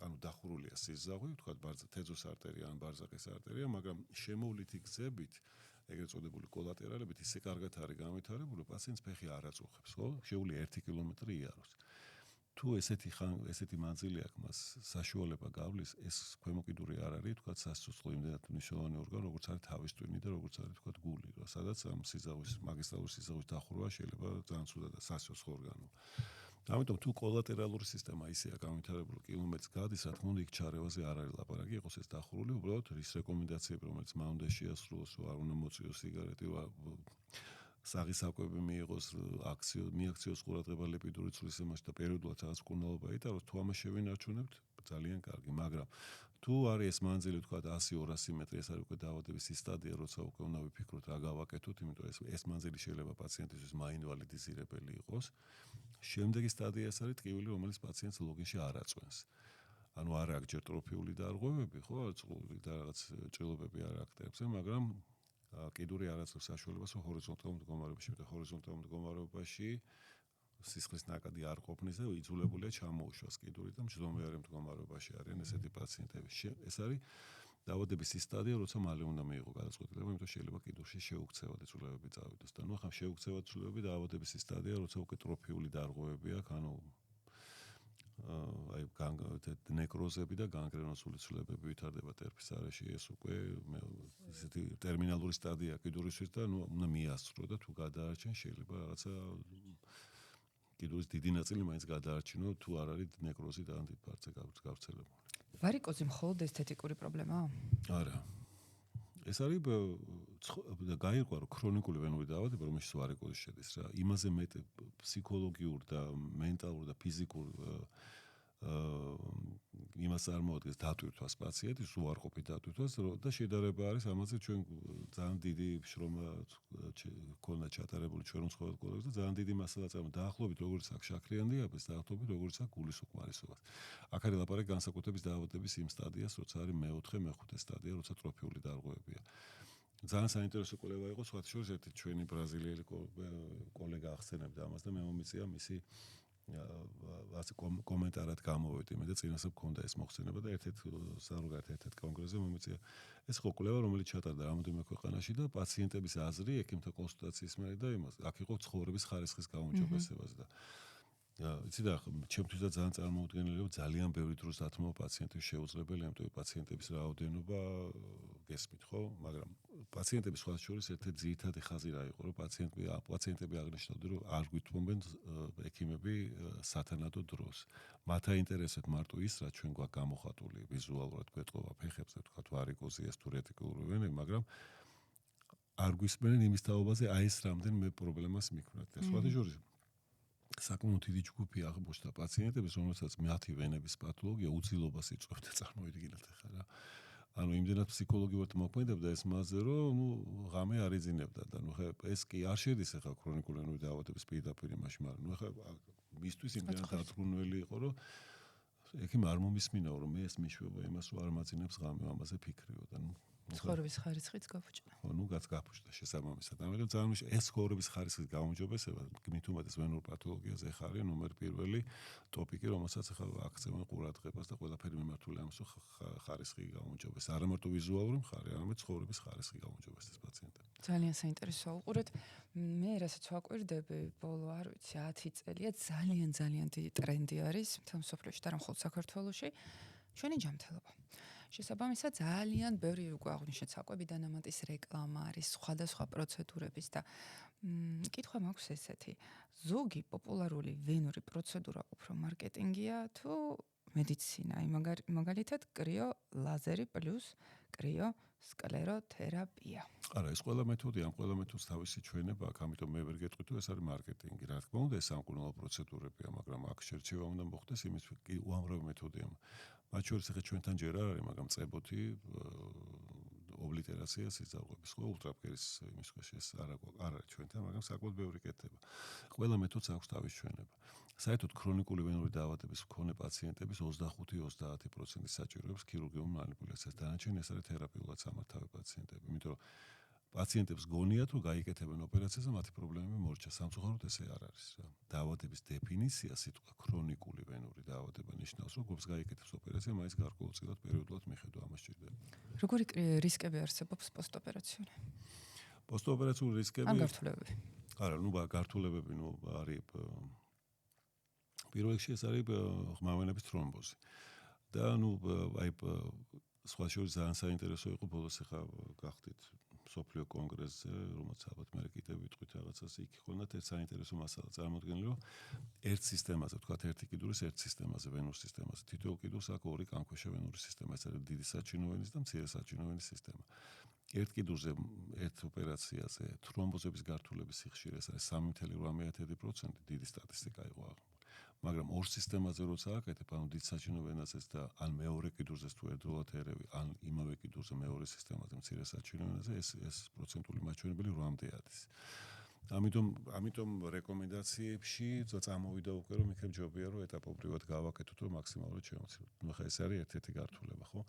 ანუ დახურულია სიზაღვი, თქვა თეძუს არტერია ან ბარზაკის არტერია, მაგრამ შემოვლითი გზებით ეგრეთ წოდებული კოლატერალებით ისე კარგად არის განვითარებული, პაციენტს ფეხი არ აწუხებს, ხო? შეუძლია 1 კილომეტრი იაროს. თუ ესეთი მანძილი აქვს მას საშუალება გავლის, ეს ქვემოკიდური არ არის, თქვა სასიცოცხლო იმდენად მნიშვნელოვანი ორგანო, როგორც არის თავის ტვინი და როგორც არის თქვა გული, სადაც ამ სიზავრის მაგისტრალური სიზავრის დახურვა შეიძლება ძალიან ცუდად სასიცოცხლო ორგანო. ამიტომ თუ კოლატერალური სისტემა ისეა განვითარებული კილომეტრს გადის, რა თქმა უნდა, იქ ჩარევაზე არ არის ლაპარაკი, იყოს ეს დახურული, უბრალოდ ის რეკომენდაციები, რომელიც მან უნდა შეასრულოს, არ უნდა მოწიოს სიგარეტი, საღის საკვები მიიღოს, მიაქციოს ყურადღება ლიპიდური ცვლის ემაში და პერიოდულად რაღაც მკურნალობა იტაროს, თუ ამას შევინარჩუნებთ, ძალიან კარგი, მაგრამ თუ არის ეს მანძილი, თქვა 100-200 მეტრი, ეს არის უკვე დაავადების ის სტადია, როცა უკვე უნდა ვიფიქროთ რა გავაკეთოთ, იმიტომ ეს მანძილი შეიძლება პაციენტისთვის მაინვალიდიზირებელი იყოს. შემდეგი სტადია ეს არის ტკივილი, რომელიც პაციენტს ლოგინში არ აწვენს. ანუ არ აქვს ჯერ ტროფიული დარღვევები, ხო, წყლული და რაღაც ჭრილობები არ აქტებს, მაგრამ კიდური არ აწევს საშუალებას ჰორიზონტალურ მდგომარეობაში და ჰორიზონტალურ მდგომარეობაში სისხლის ნაკადი არ ყოფნის და იძულებულია ჩამოუშვას კიდური და მჯდომარე მდგომარეობაში არიან ესეთი პაციენტები. ეს არის დაავადების ის სტადია, როცა მალე უნდა მიიღო გადაწყვეტილება, იმიტომ შეიძლება კიდურში შეუქცევად ცვლილებები წავიდეს. და ნუ ახლა შეუქცევად ცვლილებები დაავადების ის სტადია, როცა უკვე ტროფიული დარღვევები აქვს, ანუ ნეკროზები და განგრენოსული ცვლილებები ვითარდება ტერფის არეში, ეს უკვე ესეთი ტერმინალური სტადია კიდურისთვის და ნუ უნდა მიასწრო და თუ გადაარჩენ შეიძლება რაღაცა კიდურის დიდი ნაწილი მაინც გადაარჩინო, თუ არ არის ნეკროზი და დიდ ფართზე გავრცელებული. ვარიკოზი მხოლოდ ესთეტიკური პრობლემაა? არა. ეს არის გაირკვა, რომ ქრონიკული ვენური დაავადება, რომელშიც ვარიკოზი შედის რა, იმაზე მეტ ფსიქოლოგიურ და მენტალურ და ფიზიკურ იმას წარმოადგენს დატვირთვას პაციენტის, უარყოფი დატვირთვას და შედარება არის ამაზე ჩვენ ძალიან დიდი შრომა ქონდა ჩატარებული ჩვენ მსხვერპლებს და ძალიან დიდი მასალა წარმოგვიდგა დაახლოებით როგორც აქვს შაქრიანი დიაბეტს, დაახლოებით როგორც აქვს გულის უკმარისობას. აქ არის ლაპარაკი განსაკუთრების დაავადების იმ სტადიას, როცა არის მე-4, მე-5 სტადია, როცა ტროფიული დარღვევებია. ძალიან საინტერესო კვლევა იყო, სხვათა შორის ერთი ჩვენი ბრაზილიელი კოლეგა ახსენებდა ამას და მე მომიწია მისი კომენტარად გამოვედი მე და წინასწარ მქონდა ეს მოხსენება და ერთ-ერთ კონგრესზე მომიწია ეს იყო კვლევა, რომელიც ჩატარდა რამოდენიმე ქვეყანაში და პაციენტების აზრი ექიმთა კონსულტაციის მერე და იმას აქ იყო ცხოვრების ხარისხის გაუმჯობესებაზე და იცი და ჩემთვისაც ძალიან წარმოუდგენელია, რომ ძალიან ბევრი დროს დათმობა პაციენტის შეუძლებელია, იმიტომ რომ პაციენტების რაოდენობა გესმით, ხო? მაგრამ პაციენტების სხვა შორის ერთ-ერთი ძირითადი ხაზი რა იყო, რომ პაციენტები აღნიშნავდნენ, რომ არ გვითმობენ ექიმები სათანადო დროს. მათ აინტერესებთ მარტო ის, რაც ჩვენ გვაქვს გამოხატული ვიზუალურად გვეტყობა ფეხებზე, თქვათ ვარიკოზი ეს თუ რეტიკულური ვენები, მაგრამ არ გვისმენენ იმის თაობაზე, აი ეს რამდენიმე პრობლემას მიქმნათ. და სხვა შორის საკმაოდ დიდი ჯგუფი აღმოჩნდა პაციენტების, რომელსაც მათი ვენების პათოლოგია უძილობას იწვევდა, წარმოიდგინეთ ახლა რა. ანუ იმდენად ფსიქოლოგიურად მოქმედებდა ეს მასზე, რომ ღამე არ იძინებდა და ნუ ხა ეს კი არ შედის ახლა ქრონიკული ვენური დაავადების პირდაპირ იმაში, მაგრამ ნუ ხა მისთვის იმდენად დაწვრუნველი იყო, რომ ექიმ არ მომისმინაო, რომ მე ეს მიშვება იმას, რომ არ მაძინებს ღამე, ამაზე ფიქრიო და ნუ ცხოვრების ხარისხიც გაფუჭდა. ხო, ნუ გაფუჭდა შესაბამისად. ამიტომ ძალიან ეს ცხოვრების ხარისხის გაუმჯობესება მით უმეტეს ვენურ პათოლოგიაზე ხარია ნომერ პირველი ტოპიკი, რომელსაც ახლა აქცევენ ყურადღებას და ყველაფერი მიმართული ამას, რომ ხარისხი გაუმჯობესდეს. არა მარტო ვიზუალური მხარე, არამედ ცხოვრების ხარისხი გაუმჯობესდეს პაციენტებს. ძალიან საინტერესო უყურეთ. მე რასაც ვაკვირდები, ბოლო არ ვიცი 10 წელია ძალიან დიდი ტრენდი არის მთელ მსოფლიოში და არა მხოლოდ საქართველოში, ჩვენი ჯანმრთელობა. შესაბამისად ძალიან ბევრი უკვე აღნიშნეთ საკვები დანამატის რეკლამა არის, სხვადასხვა პროცედურების და კითხვა მაქვს ესეთი. ზოგი პოპულარული ვენური პროცედურა უფრო მარკეტინგია თუ მედიცინა? მაგალითად, კრიო ლაზერი პლუს კრიო სკლეროთერაპია. არა, ეს ყველა მეთოდი, ამ ყველა მეთოდს თავისი ჩვენება აქვს, ამიტომ მე ვერ გეტყვით, რომ ეს არის მარკეტინგი. რა თქმა უნდა, ეს სამკურნალო პროცედურებია, მაგრამ აქ შერჩევა უნდა მოხდეს იმის კი უამრავი მეთოდია. მათ შორის ახლა ჩვენთან ჯერ არ არის, მაგრამ წებოთი ობლიტერაცია სიძარღვების, ხო, ულტრაფკერის იმის ეს არ არის ჩვენთან, მაგრამ საკმაოდ ბევრი კეთდება. ყველა მეთოდს აქვს თავისი ჩვენება. საერთოდ ქრონიკული ვენური დაავადების მქონე პაციენტების 25-30% საჭიროებს ქირურგიულ მანიპულაციას. დანარჩენი ეს არის თერაპიულად სამართავი პაციენტები, იმიტომ რომ პაციენტებს გონიათ, რომ გაიკეთებენ ოპერაციას და მათი პრობლემები მორჩა. სამწუხაროდ ესე არ არის. დაავადების დეფინიცია სიტყვა ქრონიკული ვენური დაავადება ნიშნავს, რომ გვერდს გაიკეთებს ოპერაცია, მაინც გარკვეულწილად პერიოდულად მიხედვა ამას ჭირდება. როგორი რისკები არსებობს პოსტოპერაციული? პოსტოპერაციული რისკები? ან გართულებები? არა, ნუ გართულებები არის პირველ რიგში ეს არის ღმავენების თრომბოზი. და აი სხვა შორის ძალიან საინტერესო იყო ბოლოს ახლა გახდით სოფლიო კონგრესზე, რომელსაც ალბათ მე კიდევ ვიტყვით რაღაცას, იქ ხონდათ ერთ საინტერესო მასალა წარმოქმნილი, რომ ერთ სისტემაზე, თქვათ ერთი კიდურის ერთ სისტემაზე, ვენურის სისტემაზე, თითოეულ კიდურს აქვს ორი კანქვეშა ვენურის სისტემა, ეს არის დიდი საჩინო-ვენის და მცირე საჩინო-ვენის სისტემა. ერთ კიდურზე ერთ ოპერაციაზე თრომბოზების გართულების სიხშირე ეს არის 3.8%, დიდი სტატისტიკა იყო. მაგრამ ორ სისტემაზე როცა აკეთებ, ანუ დიდ საჩინო-ვენაზეც და ან მეორე კიდურზეც თუ ერთდროულად ერევი, ან იმავე კიდურზე მეორე სისტემაზე მცირე საჩინო-ვენაზე, ეს პროცენტული მაჩვენებელი 8-მდე არის. ამიტომ რეკომენდაციებში წამოვიდა უკვე რომ იქნებ ჯობია რომ ეტაპობრივად გავაკეთოთ რომ მაქსიმალურად შემოცილოთ. ახლა ეს არის ერთ-ერთი გართულება, ხო?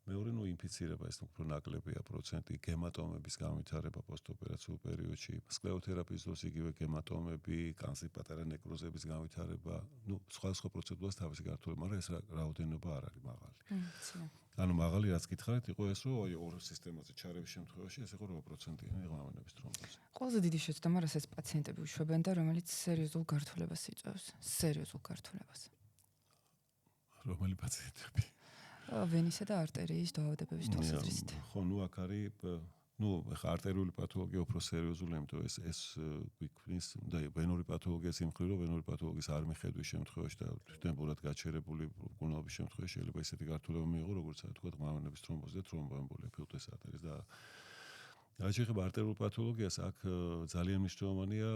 მეორე ინფიცირება ეს უფრო ნაკლებია პროცენტი, გემატომების განვითარება პოსტოპერაციულ პერიოდში, სკლეროთერაპიის დროს იგივე გემატომები, კანსის პატარა ნეკროზების განვითარება, სხვა პროცედურას თავისი გართულება, მაგრამ ეს რაოდენობა არ არის მაღალი. ანუ მაღალი რაც გითხარით, იყო ეს რომ ორ სისტემაზე ჩარევის შემთხვევაში ეს იყო 8%-იანი ღმავენების თრომბოზი. ყველაზე დიდი შეცდომა რასაც პაციენტები უშვებენ და რომელიც სერიოზულ გართულებას იწვევს, სერიოზულ გართულებას. რომელი პაციენტები? ვენისა და არტერიის დაავადებების თვალსაზრისით. ხო, აქ არის ახლა არტერიული პათოლოგია უფრო სერიოზული, იმიტომ ეს გვიქმნის და ვენური პათოლოგიას იმხრივ, რომ ვენური პათოლოგიის არ მიხედვის შემთხვევაში და თვითმფრინავად გაჩერებული მკურნალობის შემთხვევაში შეიძლება ისეთი გართულება მიიღო, როგორც თქვა ღმავენების თრომბოზი და თრომბოემბოლია ფილტვის არტერიის და რაც შეეხება არტერიულ პათოლოგიას, აქ ძალიან მნიშვნელოვანია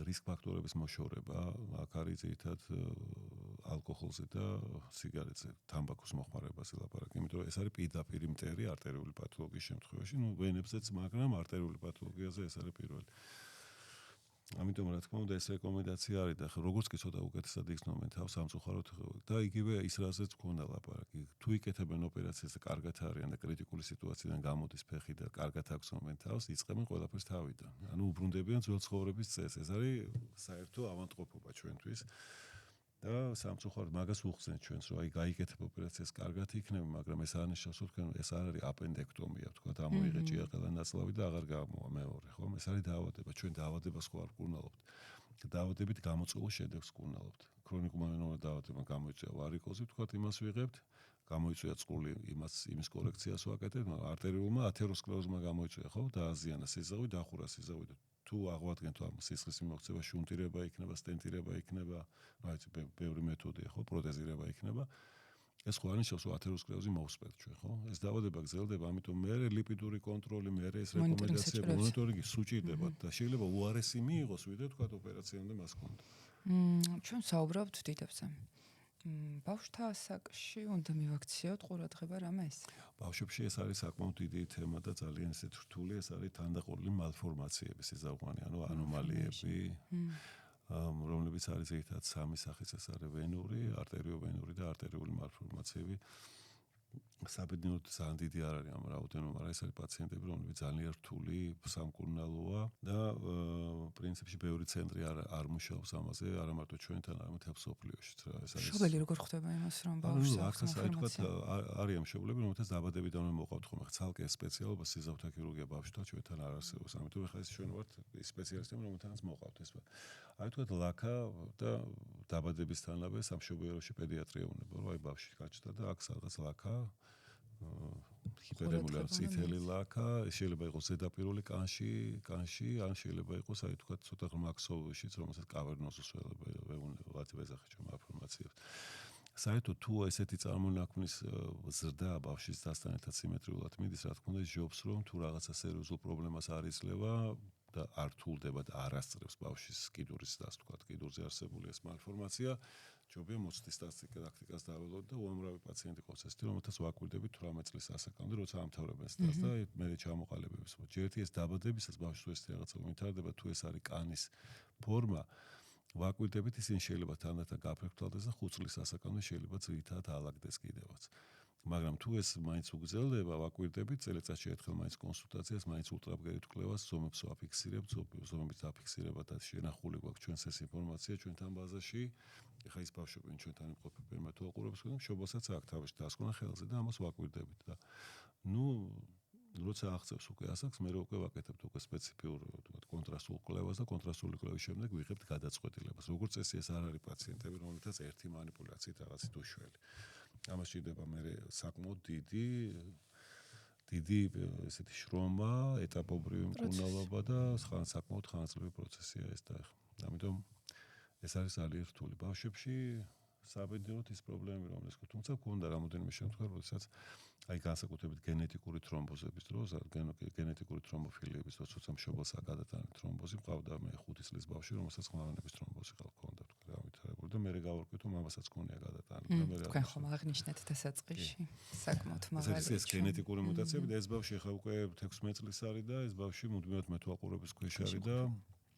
რისკ ფაქტორების მოშორება. აქ არის ძირითადად ალკოჰოლზე და სიგარეტზე, თამბაქოს მოხმარებას ილაპარაკი, იმიტომ რომ ეს არის პირდაპირ მტერი არტერიული პათოლოგიის შემთხვევაში, ვენებზეც, მაგრამ არტერიული პათოლოგიაზე ეს არის პირველი. ამიტომ რა თქმა უნდა ეს რეკომენდაცია არის და როგორც კი ცოტა უკეთესად იხსნობენ თავს სამწუხაროდ და იგივე ის რაზეც გქონდა ლაპარაკი. თუ იკეთებენ ოპერაციას და კარგად არიან და კრიტიკული სიტუაციიდან გამოდის ფეხი და კარგად აღწევენ თავს, იწყებენ ყველაფერს თავიდან. ანუ უბრუნდებიან ძველ ცხოვრების წესს. ეს არის საერთო ავადმყოფობა ჩვენთვის. და სამწუხაროდ მაგას უხსენთ ჩვენს, რომ აი გაიკეთებ ოპერაციას კარგად იქნება, მაგრამ ეს არ ნიშნავს, რომ ეს არ არის აპენდექტომია, თქვა, ამოიღე ჭიაყელა ნაცლავი და აღარ გამოვა მეორე, ხო? ეს არის დაავადება, ჩვენ დაავადებას ხო არ ვკურნალობთ. დაავადებით გამოწვეულ შედეგს ვკურნალობთ. ქრონიკულმა ვენურმა დაავადებამ გამოიწვია ვარიკოზი, თქვა, იმას ვიღებთ, გამოიწვია წყული, იმის კორექციას ვაკეთებთ, მაგრამ არტერიულმა ათეროსკლეროზმა გამოიწვია, ხო? დააზიანა სიზღვი, დახურა სიზღვი და თუ აღვადგენთ ამ სისხლის მიმოქცევა, შუნტირება იქნება, სტენტირება იქნება, რაიცი ბევრი მეთოდია, ხო, პროტეზირება იქნება. ეს ხო არნიშნავს, რომ ათეროსკლეროზი მოვსპევთ ჩვენ, ხო? ეს დაავადება გრძელდება, ამიტომ მე ლიპიდური კონტროლი, მე ეს რეკომენდაციები, მონიტორინგი სუჭირდება და შეიძლება უარესი მიიღოს, ვიდრე თქვა ოპერაციამდე მას ჰქონდა. ჩვენ საუბრობთ დიდებზე. ბავშვთა ასაკში უნდა მივაქციოთ ყურადღება რამეს? ბავშვებში ეს არის საკმაოდ დიდი თემა და ძალიან ისეთ რთული, ეს არის თანდაყოლილი მალფორმაციების სიზავღანი, ანუ ანომალიები, რომლებიც არის ერთად სამი სახის, ეს არის ვენური, არტერიოვენური და არტერიული მალფორმაციები. საბედნიეროდ ძალიან დიდი არ არის ამ რაოდენობა, მაგრამ ეს არის პაციენტები, რომლებიც ძალიან რთული სამკურნალოა და პრინციპში ბევრი ცენტრი არ მუშაობს ამაზე, არა მარტო ჩვენთან, არამედ მთელ მსოფლიოში. ეს არის მშობელი როგორ ხვდება იმას, რომ ბავშვს აქვს ინფორმაცია? არის მშობლები, რომელთაც დაბადებიდან მოყავთ ხომ, ცალკე სპეციალობა სიზავთა ქირურგია ბავშვთა ჩვენთან არ არსებობს. ამიტომ ახლა ეს ჩვენ ვართ სპეციალისტები, რომელთანაც მოყავთ ეს. აი თქვა ლაკა და დაბადებისთანავე სამშობლოში პედიატრია უნება, რომ აი ბავშვი გაჩნდა და აქ სადღაც ლაკა ჰიპერემული წითელი ლაკა, შეიძლება იყოს ზედაპირული კანში, ან შეიძლება იყოს აი თქვა ცოტა ღრმაქსოვიშიც, რომელსაც კავერნოზის ვეძახი ჩვენ ინფორმაციებს. საერთოდ თუ ესეთი წარმონაქმნის ზრდა ბავშვის დასთან ერთად სიმეტრიულად მიდის, რა თქმა უნდა, ჯობს რომ თუ რაღაცა სერიოზულ პრობლემას არ იძლევა და არ თულდება და არ ასწრებს ბავშვის კიდურის დას, თქვა, კიდურზე არსებული ეს მალფორმაცია, ჯობია მოცდის ტაქტიკას დაველოთ და უამრავი პაციენტი ყავს ესეთი, რომელთაც ვაკვირდებით 18 წლის ასაკამდე, როცა ამთავრებენ სტას და მე ჩამოყალიბების. ჯერტი ეს დაბადებისას ბავშვს ეს რაღაცა ვითარდება, თუ ეს არის კანის ფორმა, ვაკვირდებით ისინი შეიძლება თანდათან გაფრთხილდეს და 5 წლის ასაკამდე შეიძლება ძირითადად ალაგდეს კიდევაც. მაგრამ თუ ეს მაინც უგრძელდება, ვაკვირდებით წელიწადში ერთხელ მაინც კონსულტაციას, მაინც ულტრაბგერით კვლევას, ზომებს ვაფიქსირებთ, ზომების დაფიქსირება და შენახული გვაქვს ჩვენს ეს ინფორმაცია ჩვენთან ბაზაში. ეხლა ის ბავშვები ჩვენთან იმყოფებიან, მათ უყურებს და მშობელსაც აქვს თავში დასკვნა ხელზე და ამას ვაკვირდებით და როცა აღწევს უკვე ასაკს, მე უკვე ვაკეთებთ უკვე სპეციფიურ კონტრასტულ კვლევას და კონტრასტული კვლევის შემდეგ ვიღებთ გადაწყვეტილებას. როგორც წესი ეს არ არის პაციენტები, რომლითაც ერთი манипуляციით რაღაცით უშველი. ამას ჭირდება მე საკმაოდ დიდი ესეთი შრომა, ეტაპობრივი მკურნალობა და საკმაოდ ხანგრძლივი პროცესია ეს და ამიტომ ეს არის ძალიან რთული. ბავშვებში საბედნიეროდ ის პრობლემები რომელიც თუმცა გქონდა რამოდენიმე შემთხვევა, როდესაც აი განსაკუთრებით გენეტიკური თრომბოზების დროს, გენეტიკური თრომბოფილიების დროს, თუმცა მშობელს აკადატანი თრომბოზი, მყავდა მე 5 წლის ბავშვი, რომელსაც ყმავანების თრომბოზი ჰქონდა, თქვა დავითარებული და მე გავარკვევ, რომ ამასაც ქონია გადატანი და მე თქვენ ხომ აღნიშნეთ დასაწყისში, საკმაოდ მაღალი. ეს გენეტიკური მუტაციები და ეს ბავშვი ახლა უკვე 16 წლის არის და ეს ბავშვი მუდმივად მეთვალყურების ქვეშ არის და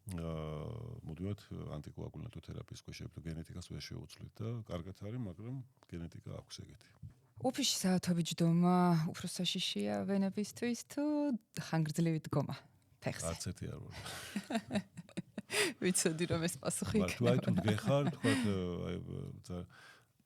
მუდმივად ანტიკოაგულანტო თერაპიის ქვეშ არის და გენეტიკას ვერ შეუცვლით და კარგად არის, მაგრამ გენეტიკა აქვს ეგეთი. უფიში საათობი ჯდომა უფრო საშიშია ვენებისთვის თუ ხანგრძლივი დგომა ფეხზე? არც ერთი არ ვარ. ვიცოდი რომ ეს პასუხი იქნება. თუ აი თუ გეხარ,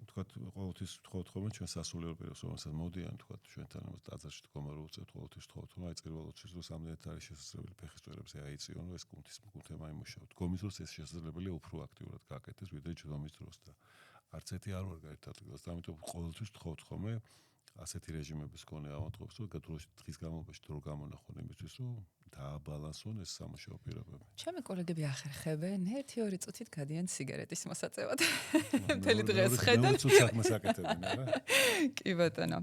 თქვათ ყოველთვის ვთხოვთ ხოლმე ჩვენ სასულიერო პირებს, რომელსაც მოდიან, თქვათ ჩვენთან ამას ტაძარში დგომა რო უწევთ, ყოველთვის ვთხოვთ, რომ აი წირვალოჩის დროს ამდენად არის შესაძლებელი ფეხის წვერებზე აიწიონ, რომ ეს კუნთი მაიმუშაოთ. დგომის დროს ეს შესაძლებელია უფრო აქტიურად გააკეთეს, ვიდრე ჯდომის დროს და არც ერთი არ ვარ გაერთად დღეს, ამიტომ ყოველთვის ვთხოვთ ხოლმე ასეთი რეჟიმების მქონე ავადმყოფს, რომ დღის განმავლობაში დრო გამონახონ იმისთვის, რომ დააბალანსონ ეს სამუშაო პირობები. ჩემი კოლეგები ახერხებენ 1-2 წუთით გადიან სიგარეტის მოსაწევად. მთელი დღე ხედან. ნუ საქმეს აკეთებენ, არა? კი ბატონო.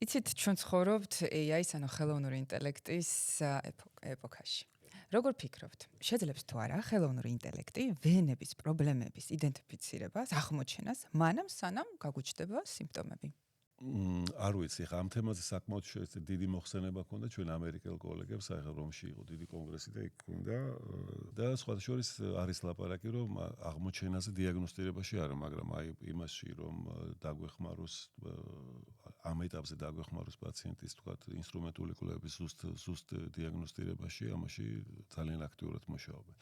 იცით ჩვენ ცხოვრობთ AI-ის, ანუ ხელოვნური ინტელექტის ეპოქაში. როგორ ფიქრობთ? შეძლებს თუ არა ხელოვნური ინტელექტი ვენების პრობლემების იდენტიფიცირებას, აღმოჩენას, მანამ სანამ გაგუჩნდება სიმპტომები? არ ვიცი, ხა ამ თემაზე საკმაოდ დიდი მოხსენება ჰქონდა ჩვენ ამერიკელ კოლეგებს, აი რომში იყო დიდი კონგრესი და იქ ჰქონდა და სხვა შორის არის ლაპარაკი, რომ აღმოჩენაზე დიაგნოსტირებაში არა, მაგრამ აი იმაში, რომ დაგვეხმაროს ამ ეტაპზე დაგვეხმაროს პაციენტის, თქვათ, ინსტრუმენტული კვლევების ზუსტ დიაგნოსტირებაში, ამაში ძალიან აქტიურად მუშაობენ.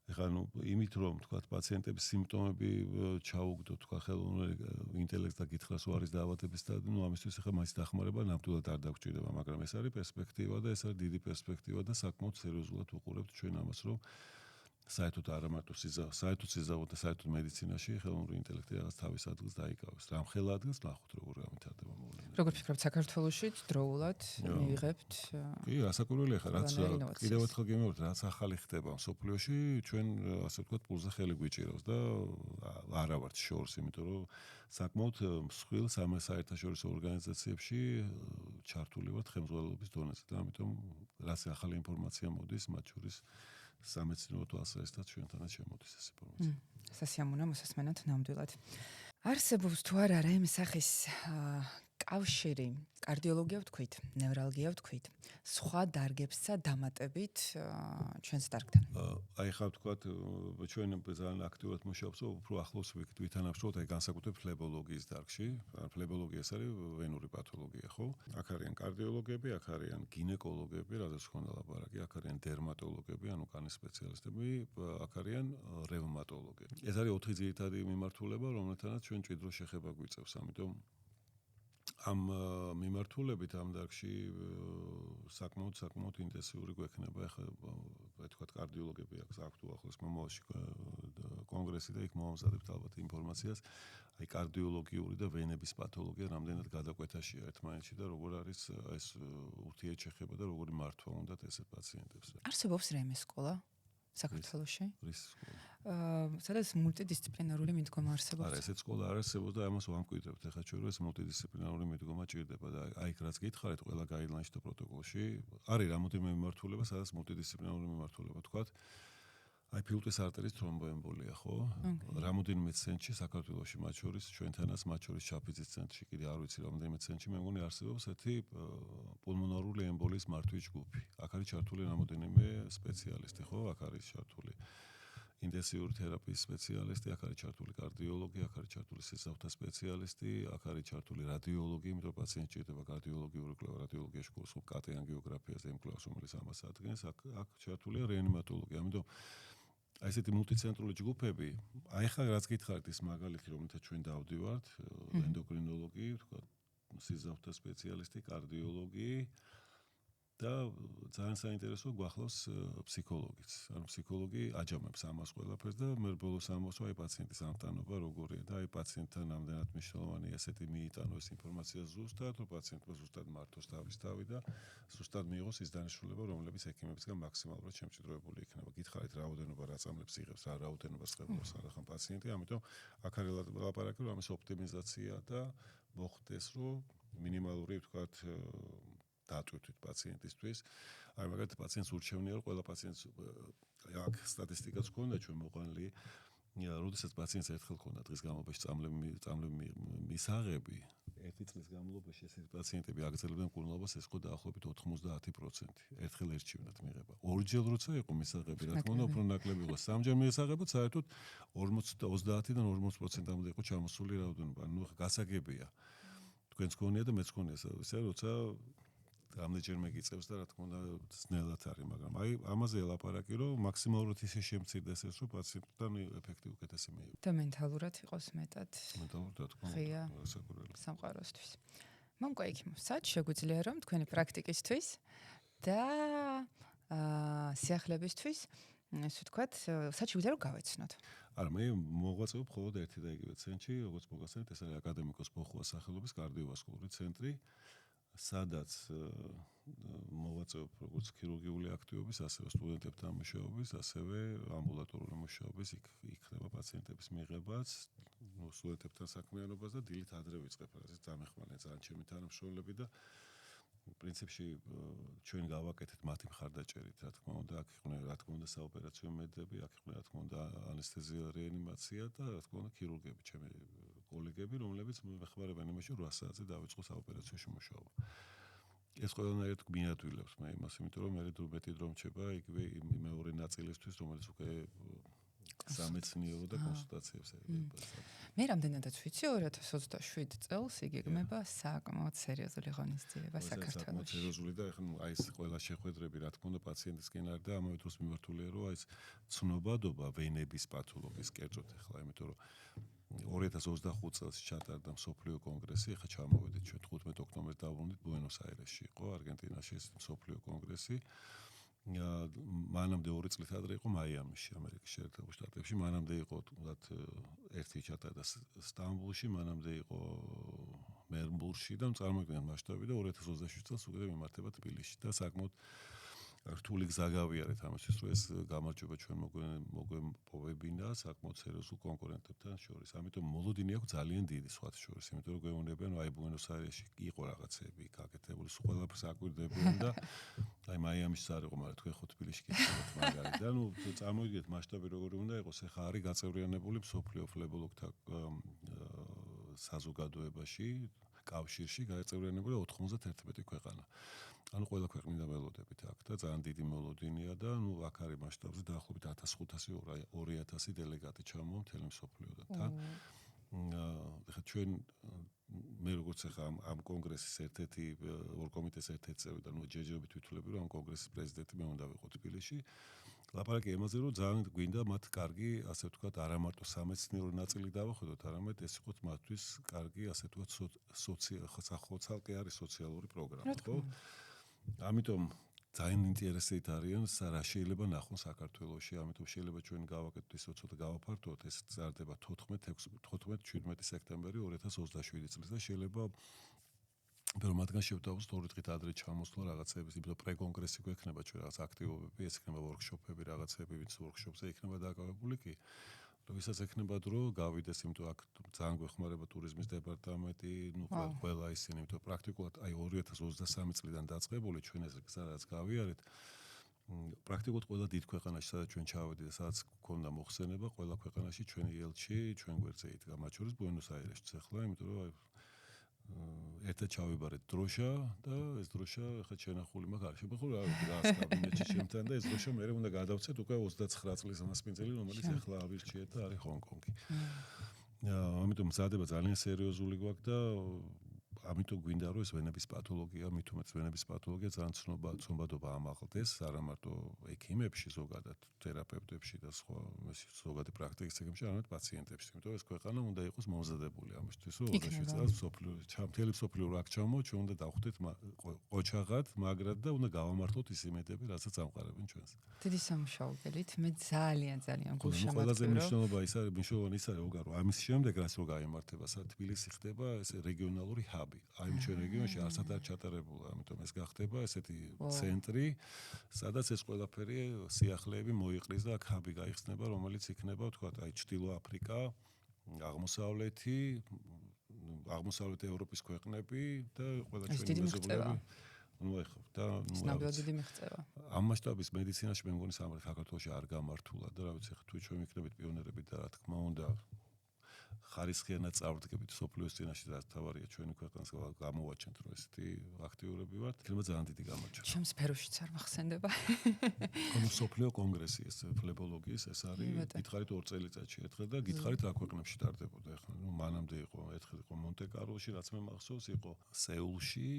ეხლა ნუ იმით რომ თქვათ პაციენტების სიმპტომები ჩაუგდო თქვა ხელოვნური ინტელექტს და გითხრას რომ არის დაავადების და ნუ ამისთვის ეხლა მაინც დახმარება ნამდვილად არ დაგჭირდება, მაგრამ ეს არის პერსპექტივა და ეს არის დიდი პერსპექტივა და საკმაოდ სერიოზულად ვუყურებთ ჩვენ ამას, რომ საერთოდ არა მარტო საერთოდ სიზავო და საერთოდ მედიცინაში ხელოვნური ინტელექტი რაღაც თავის ადგილს დაიკავებს. რამხელა ადგილს ნახოთ როგორ გამითარდება მოვლენა. როგორ ფიქრობთ საქართველოში დროულად მივიღებთ? კი, ასაკურველი ხა რაც კიდევ ერთხელ გემოვთ, რაც ახალი ხდება სოფლიოში, ჩვენ ასე ვთქვათ, პულზე ხელი გვიჭირავს და არა ვართ შორს, იმიტომ რომ საკმაოდ მსხვილ საერთაშორისო ორგანიზაციებში ჩართული ვართ ხელმძღვანელობის დონეზე და ამიტომ რაც ახალი ინფორმაცია მოდის, მათ შორის სამეცნიერო თვალსაზრისით ჩვენთანაც შემოდის ეს ინფორმაცია. სასიამოვნო მოსასმენად ნამდვილად. არსებობს თუ არა რა იმ სახის კავშირი, კარდიოლოგია ვთქვით, ნევრალგია ვთქვით, სხვა დარგებსა დამატებით ჩვენს დარგთან? აი ხა ვთქვათ, ჩვენ ძალიან აქტიურად მუშაობთ, უფრო ახლოს ვითანამშრომლობთ აი განსაკუთრებით ფლებოლოგიის დარგში. ფლებოლოგია ეს არის ვენური პათოლოგია, ხო? აქ არიან კარდიოლოგები, აქ არიან გინეკოლოგები, რადგან ხონდა ლაპარაკი, აქ არიან დერმატოლოგები, ანუ კანის სპეციალისტები, აქ არიან რევმატოლოგები. ეს არის 4 ძირითადი მიმართულება, რომელთანაც ჩვენ ჭიდრო შეხება გვიწევს, ამიტომ ამ მიმართულებით ამ დარგში საკმაოდ ინტენსიური გვექნება. ახლა ვთქვათ კარდიოლოგები აქვს ახლოს მომავალში კონგრესი და იქ მომზადებთ ალბათ ინფორმაციას. აი კარდიოლოგიური და ვენების პათოლოგია რამდენად გადაკვეთაშია ერთმანეთში და როგორ არის ეს ურთიერთშეხება და როგორი მართვა უნდათ ესეთ პაციენტებს. არსებობს რემეს სკოლა საქართველოში? რის სკოლა? სადაც მულტიდისციპლინარული მიდგომა არსებობს. არა, ესეთ სკოლა არ არსებობს და ამას ვამკვიდრებთ. ახლა ჩვენ რომ ეს მულტიდისციპლინარული მიდგომა ჭირდება და აი რაც გითხარით ყველა გაიდლაინში და პროტოკოლში არის რამოდენიმე მიმართულება, სადაც მულტიდისციპლინარული მიმართულება თქვათ. აი ფილტვის არტერის თრომბოემბოლია, ხო? რამოდენიმე ცენტრში საქართველოში, მათ შორის ჩვენთანაც, მათ შორის შაფიძის ცენტრში, კიდე არ ვიცი რამდენიმე ცენტრში, მე მგონი არსებობს ერთი პულმონარული ემბოლიის მართვის ჯგუფი. აქ არის ჩართული რამოდენიმე სპეციალისტი, ხო? აქ არის ჩართული ინტენსიური თერაპიის სპეციალისტი, აქ არის ჩართული კარდიოლოგი, აქ არის ჩართული სისხლძარღვთა სპეციალისტი, აქ არის ჩართული რადიოლოგი, იმიტომ რომ პაციენტი ჭირდება კარდიოლოგიური კვლევა, რადიოლოგიაში კურსულ კატ ანგიოგრაფიას და იმ კვლევას, რომელიც ამას ადგენს, აქ ჩართულია რეანიმატოლოგი. ამიტომ აი ესეთი მულტიცენტრული ჯგუფები, აი ხა რაც გითხარით ის მაგალითი, რომელთაც ჩვენ დავდივართ, ენდოკრინოლოგი, თქვა სისხლძარღვთა სპეციალისტი, კარდიოლოგი, და ძალიან საინტერესო გვახლავს ფსიქოლოგიც. ანუ ფსიქოლოგი აჯამებს ამას ყველაფერს და მე ბოლოს ამბობს, აი პაციენტის ამტანობა როგორია და აი პაციენტთან ამდენად მნიშვნელოვანია ესეთი მიიტანო ეს ინფორმაცია ზუსტად, რომ პაციენტმა ზუსტად მართოს თავის თავი და ზუსტად მიიღოს ის დანიშნულება, რომლებიც ექიმებისგან მაქსიმალურად შემჭიდროებული იქნება. გითხარით რაოდენობა რა წამლებს იღებს, რა რაოდენობას ხედავს ახლა პაციენტი, ამიტომ აქ არის ლაპარაკი, რომ ამის ოპტიმიზაცია და მოხდეს, რომ მინიმალური ვთქვათ დატვირთვით პაციენტისთვის. აი მაგალითად პაციენტს ურჩევნია რომ ყველა პაციენტს აქ სტატისტიკაც გქონდა ჩვენ მოყვანილი, როდესაც პაციენტს ერთხელ ქონდა დღის განმავლობაში წამლები მისაღები, ერთი წლის განმავლობაში ესეთი პაციენტები აგრძელებდნენ მკურნალობას, ეს იყო დაახლოებით 90%. ერთხელ ერჩივნათ მიღება. ორჯერ როცა იყო მისაღები, რა თქმა უნდა, უფრო ნაკლები იყო. სამჯერ მისაღებად საერთოდ 30-დან 40%-მდე იყო ჩამოსული რაოდენობა. ანუ გასაგებია. თქვენს გქონია და მეც გქონია ისე როცა რამდენჯერმე გიწევს და რა თქმა უნდა ძნელად არის, მაგრამ აი ამაზე ლაპარაკი, რომ მაქსიმალურად ისე შემცირდეს ეს, რომ პაციენტთან ეფექტი უკეთესი მიიღოს. და მენტალურად იყოს მეტად. მენტალურად რა თქმა ღია უნდა, სამყაროსთვის. მომკვა იქიმ, სად შეგვიძლია რომ თქვენი პრაქტიკისთვის და სიახლებისთვის, ასე ვთქვათ, სად შეგვიძლია რომ გავეცნოთ? არა, მე მოღვაწეობ მხოლოდ ერთი და იგივე ცენტრში, როგორც მოგახსენეთ, ეს არის აკადემიკოს პოხუას სახელობის კარდიოვასკულური ცენტრი, სადაც მოღვაწეობ როგორც ქირურგიული აქტივობის, ასევე სტუდენტებთან მუშაობის, ასევე ამბულატორული მუშაობის, იქ იქნება პაციენტების მიღებაც, სტუდენტებთან საქმიანობას და დილით ადრე ვიწყებ, რაზეც დამეხმარნენ ძალიან ჩემი თანამშრომლები და პრინციპში ჩვენ გავაკეთეთ მათი მხარდაჭერით, რა თქმა უნდა, აქ იყვნენ რა თქმა უნდა საოპერაციო მედლები, აქ იყვნენ რა თქმა უნდა ანესთეზია, რეანიმაცია და რა თქმა უნდა ქირურგები, ჩემი კოლეგები, რომლებიც მეხმარებიან იმაში, 8 საათზე დავიწყო საოპერაციოში მუშაობა. ეს ყველანაირად გვინადვილებს მე იმას, იმიტომ რომ მე მეტი დრო მრჩება იგივე მეორე ნაწილისთვის, რომელიც უკვე სამეცნიერო და კონსულტაციებს ეხება. მე რამდენადაც ვიცი 2027 წელს იგეგმება საკმაოდ სერიოზული ღონისძიება საქართველოში. საკმაოდ სერიოზული და ახლა აი ეს ყველა შეხვედრები რა თქმა უნდა პაციენტისკენ არის და ამავე დროს მიმართულია რომ აი ეს ცნობადობა ვენების პათოლოგიის კერძოდ ახლა იმიტომ რომ 2025 წელს ჩატარდა მსოფლიო კონგრესი, ახლა ჩამოვედით ჩვენ 15 ოქტომბერს დავუბრუნდით ბუენოს-აირესში იყო არგენტინაში ეს მსოფლიო კონგრესი. მანამდე 2 წლით ადრე იყო მაიამიში, ამერიკის შეერთებულ შტატებში, მანამდე იყო თუნდაც ერთი ჩატარდა სტამბოლში, მანამდე იყო მელბურნში და წარმოიდგინეთ მასშტაბი და 2027 წელს უკვე მიმართება თბილისში და საკმაოდ რთული გზა გავიარეთ ამისთვის, რომ ეს გამარჯვება ჩვენ მოგვეპოვებინა საკმაოდ სერიოზულ კონკურენტებთან შორის. ამიტომ მოლოდინი აქვს ძალიან დიდი სხვათა შორის, იმიტომ რომ გვეუბნებიან, რომ აი ბუენოს-აირესში იყო რაღაცები გაკეთებული, სულ ყველაფერს აკვირდებიან და აი მაიამის არ იყო, მაგრამ თქვენ ხო თბილისში გიქცევთ მაგალითად. ანუ წარმოიდგინეთ მასშტაბი როგორი უნდა იყოს, ეხა არის გაწევრიანებული მსოფლიო ფლებოლოგთა საზოგადოებაში, კავშირში გაწევრიანებული 91 ქვეყანა. ანუ ყველა ქვეყნიდან ველოდებით აქ და ძალიან დიდი მოლოდინია და ნუ აქ არის მასშტაბზე დაახლოებით 1500-2000 დელეგატი ჩამოვა მთელი მსოფლიოდან. ეხლა ჩვენ მე როგორც ახლა ამ კონგრესის ერთ-ერთი ორგკომიტეტის ერთ-ერთი წევრი და ნუ ჯერჯერობით ვითვლები რომ ამ კონგრესის პრეზიდენტი მე უნდა ვიყო თბილისში. ლაპარაკი იმაზე რომ ძალიან გვინდა მათ კარგი, ასე ვთქვათ, არა მარტო სამეცნიერო ნაწილი დავახვედროთ, არამედ ეს იყოს მათთვის კარგი, ასე ვთქვათ, ხოცალკე არის სოციალური პროგრამა, ხო? ამიტომ ძალიან ინტერესით არიან რა შეიძლება ნახონ საქართველოში, ამიტომ შეიძლება ჩვენ გავაკეთოთ ისე ცოტა გავაფართოთ, ეს წარდება 14-17 სექტემბერი 2027 წლის და შეიძლება però მათგან შევთავაზოთ 2 დღით ადრე ჩამოსვლა რაღაცების, იმიტომ პრეკონგრესი გვექნება ჩვენ რაღაც აქტივობები, ეს იქნება ვორქშოპები, რაღაცები, ვინც ვორქშოპზე იქნება დაკავებული კი. ვისაც ექნება დრო, გავიდეს, იმიტომ აქ ძალიან გვეხმარება ტურიზმის დეპარტამენტი, ნუ ყველა ისინი, იმიტომ პრაქტიკულად აი 2023 წლიდან დაწყებული ჩვენ ეს გზა რაც გავიარეთ, პრაქტიკულად ყველა დიდ ქვეყანაში, სადაც ჩვენ ჩავედით და სადაც გქონდა მოხსენება, ყველა ქვეყანაში ჩვენი ელჩი ჩვენ გვერდზე იდგა, მათ შორის ბუენოს-აირესშიც ახლა, იმიტომ რომ ერთად ჩავიბარეთ დროშა და ეს დროშა ახლა შენახული მაგ არის. შეგეხო რა კაბინეტში ჩემთან და ეს დროშა მე უნდა გადავცეთ უკვე 29 წლის მასპინძელი, რომელიც ახლა ავირჩიეთ და არის ჰონკონგი. ამიტომ მზადება ძალიან სერიოზული გვაქვს და ამიტომ გვინდა რომ ეს ვენების პათოლოგია, მით უმეტეს ვენების პათოლოგია ძალიან ცნობადობა ამაღლდეს, არა მარტო ექიმებში, ზოგადად თერაპევტებში და სხვა ზოგადი პრაქტიკის წიგნებში, არამედ პაციენტებში. იმიტომ ეს ქვეყანა უნდა იყოს მომზადებული ამისთვის, რომ 27 წელს მთელი მსოფლიო აქ ჩამო, ჩვენ უნდა დავხვდეთ ყოჩაღად, მაგრად და უნდა გავამართლოთ ის იმედები, რასაც ამყარებენ ჩვენს. დიდი სამუშაო გელით, მე ძალიან გულშემატკივრო. ყველაზე მნიშვნელოვანი ის არის, რომ ამის შემდეგ რაც რო გაიმართება, თბილისი ხდება ეს რეგიონალური ჰაბი. აი ჩვენ რეგიონში არცად არ ჩატარებულა, ამიტომ ეს გახდება ესეთი ცენტრი, სადაც ეს ყველაფერი სიახლეები მოიყრის და აქ ჰაბი გაიხსნება, რომელიც იქნება, თქვა, აი ჩრდილო აფრიკა, აღმოსავლეთ ევროპის ქვეყნები და ყველა ჩვენი მეზობლები. ნამდვილად დიდი მიღწევა. ამ მასშტაბის მედიცინაში მე მგონი საქართველოში არ გამართულა და რა ვიცი, თუ ჩვენ ვიქნებით პიონერები და რა თქმა უნდა ხარისხიანად წავდგებით სოფლიოს წინაშე და თავარია ჩვენი ქვეყანას გამოვაჩენთ რომ ესეთი აქტიურები ვართ. იქნება ძალიან დიდი გამარჯვება. ჩემ სფეროშიც არ მახსენდება. სოფლიო კონგრესი ეს ფლებოლოგიის ეს არის გითხარით 2 წელიწადში ერთხელ და გითხარით რა ქვეყნებში ტარდებოდა. ეხლა მანამდე იყო ერთხელ იყო მონტე-კარლოში, რაც მე მახსოვს, იყო სეულში.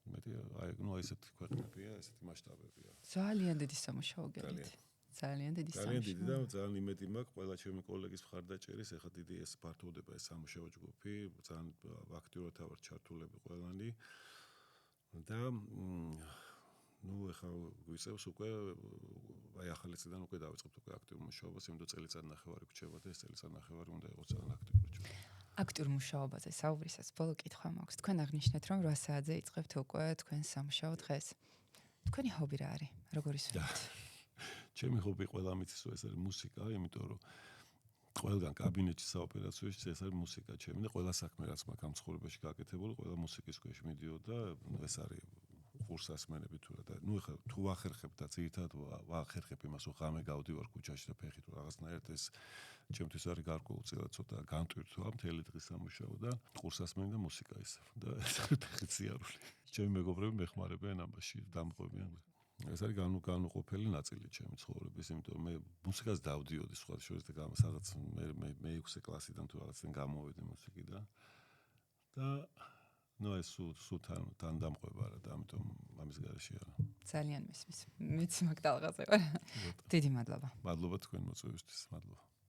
ესეთი ქვეყნებია, ესეთი მასშტაბებია. ძალიან დიდი სამუშაო გელით. ძალიან დიდი სამუშაო. ძალიან დიდი და ძალიან იმედი მაქვს ყველა ჩემი კოლეგის მხარდაჭერის, ეხლა დიდი ეს ფართოვდება ეს სამუშაო ჯგუფი, ძალიან აქტიურად ვარ ჩართულები ყველანი. და ეხლა გვიწევს უკვე აი ახალი წლიდან უკვე დავიწყებთ უკვე აქტიურ მუშაობას, იმიტომ წელიწადნახევარი გვჭირდება და ეს წელიწადნახევარი უნდა იყოს ძალიან აქტიური. აქტიურ მუშაობაზე საუბრისას ბოლო კითხვა მაქვს. თქვენ აღნიშნეთ, რომ 8 საათზე იწყებთ უკვე თქვენ სამუშაო დღეს. თქვენი ჰობი რა არის? როგორ ისურვებთ? ჩემი ჰობი ყველა მიცის ეს არის მუსიკა, იმიტომ რომ ყველგან კაბინეტში საოპერაციოში ეს არის მუსიკა ჩემი და ყველა საქმე რაც მაქვს ამ ცხოვრებაში გაკეთებული, ყველა მუსიკის ქვეშ მიდიოდა და ეს არის ყურსასმენები თუ რა და ეხლა თუ ვახერხებ და ძირითადად ვახერხებ იმას, რომ ღამე გავდივარ ქუჩაში და ფეხით რაღაცნაირად ეს ჩემთვის არის გარკვეულწილად ცოტა განტვირთვა მთელი დღის სამუშაო და ყურსასმენი და მუსიკა ისევ და ეს არის ფეხით სიარული. ჩემი მეგობრები მეხმარებიან ამაში, დამყვებიან. ეს არის განუყოფელი ნაწილი ჩემი ცხოვრების, იმიტომ რომ მე მუსიკას დავდიოდი სხვა შორის და სადაც მე 6 კლასიდან თუ რაღაციდან გამოვედი მუსიკიდან და ეს სულ თან დამყვება რა და ამიტომ ამის გარეშე არა. ძალიან მესმის. მეც მაგ დალღაზე ვარ. დიდი მადლობა. მადლობა თქვენ მოწვევისთვის, მადლობა.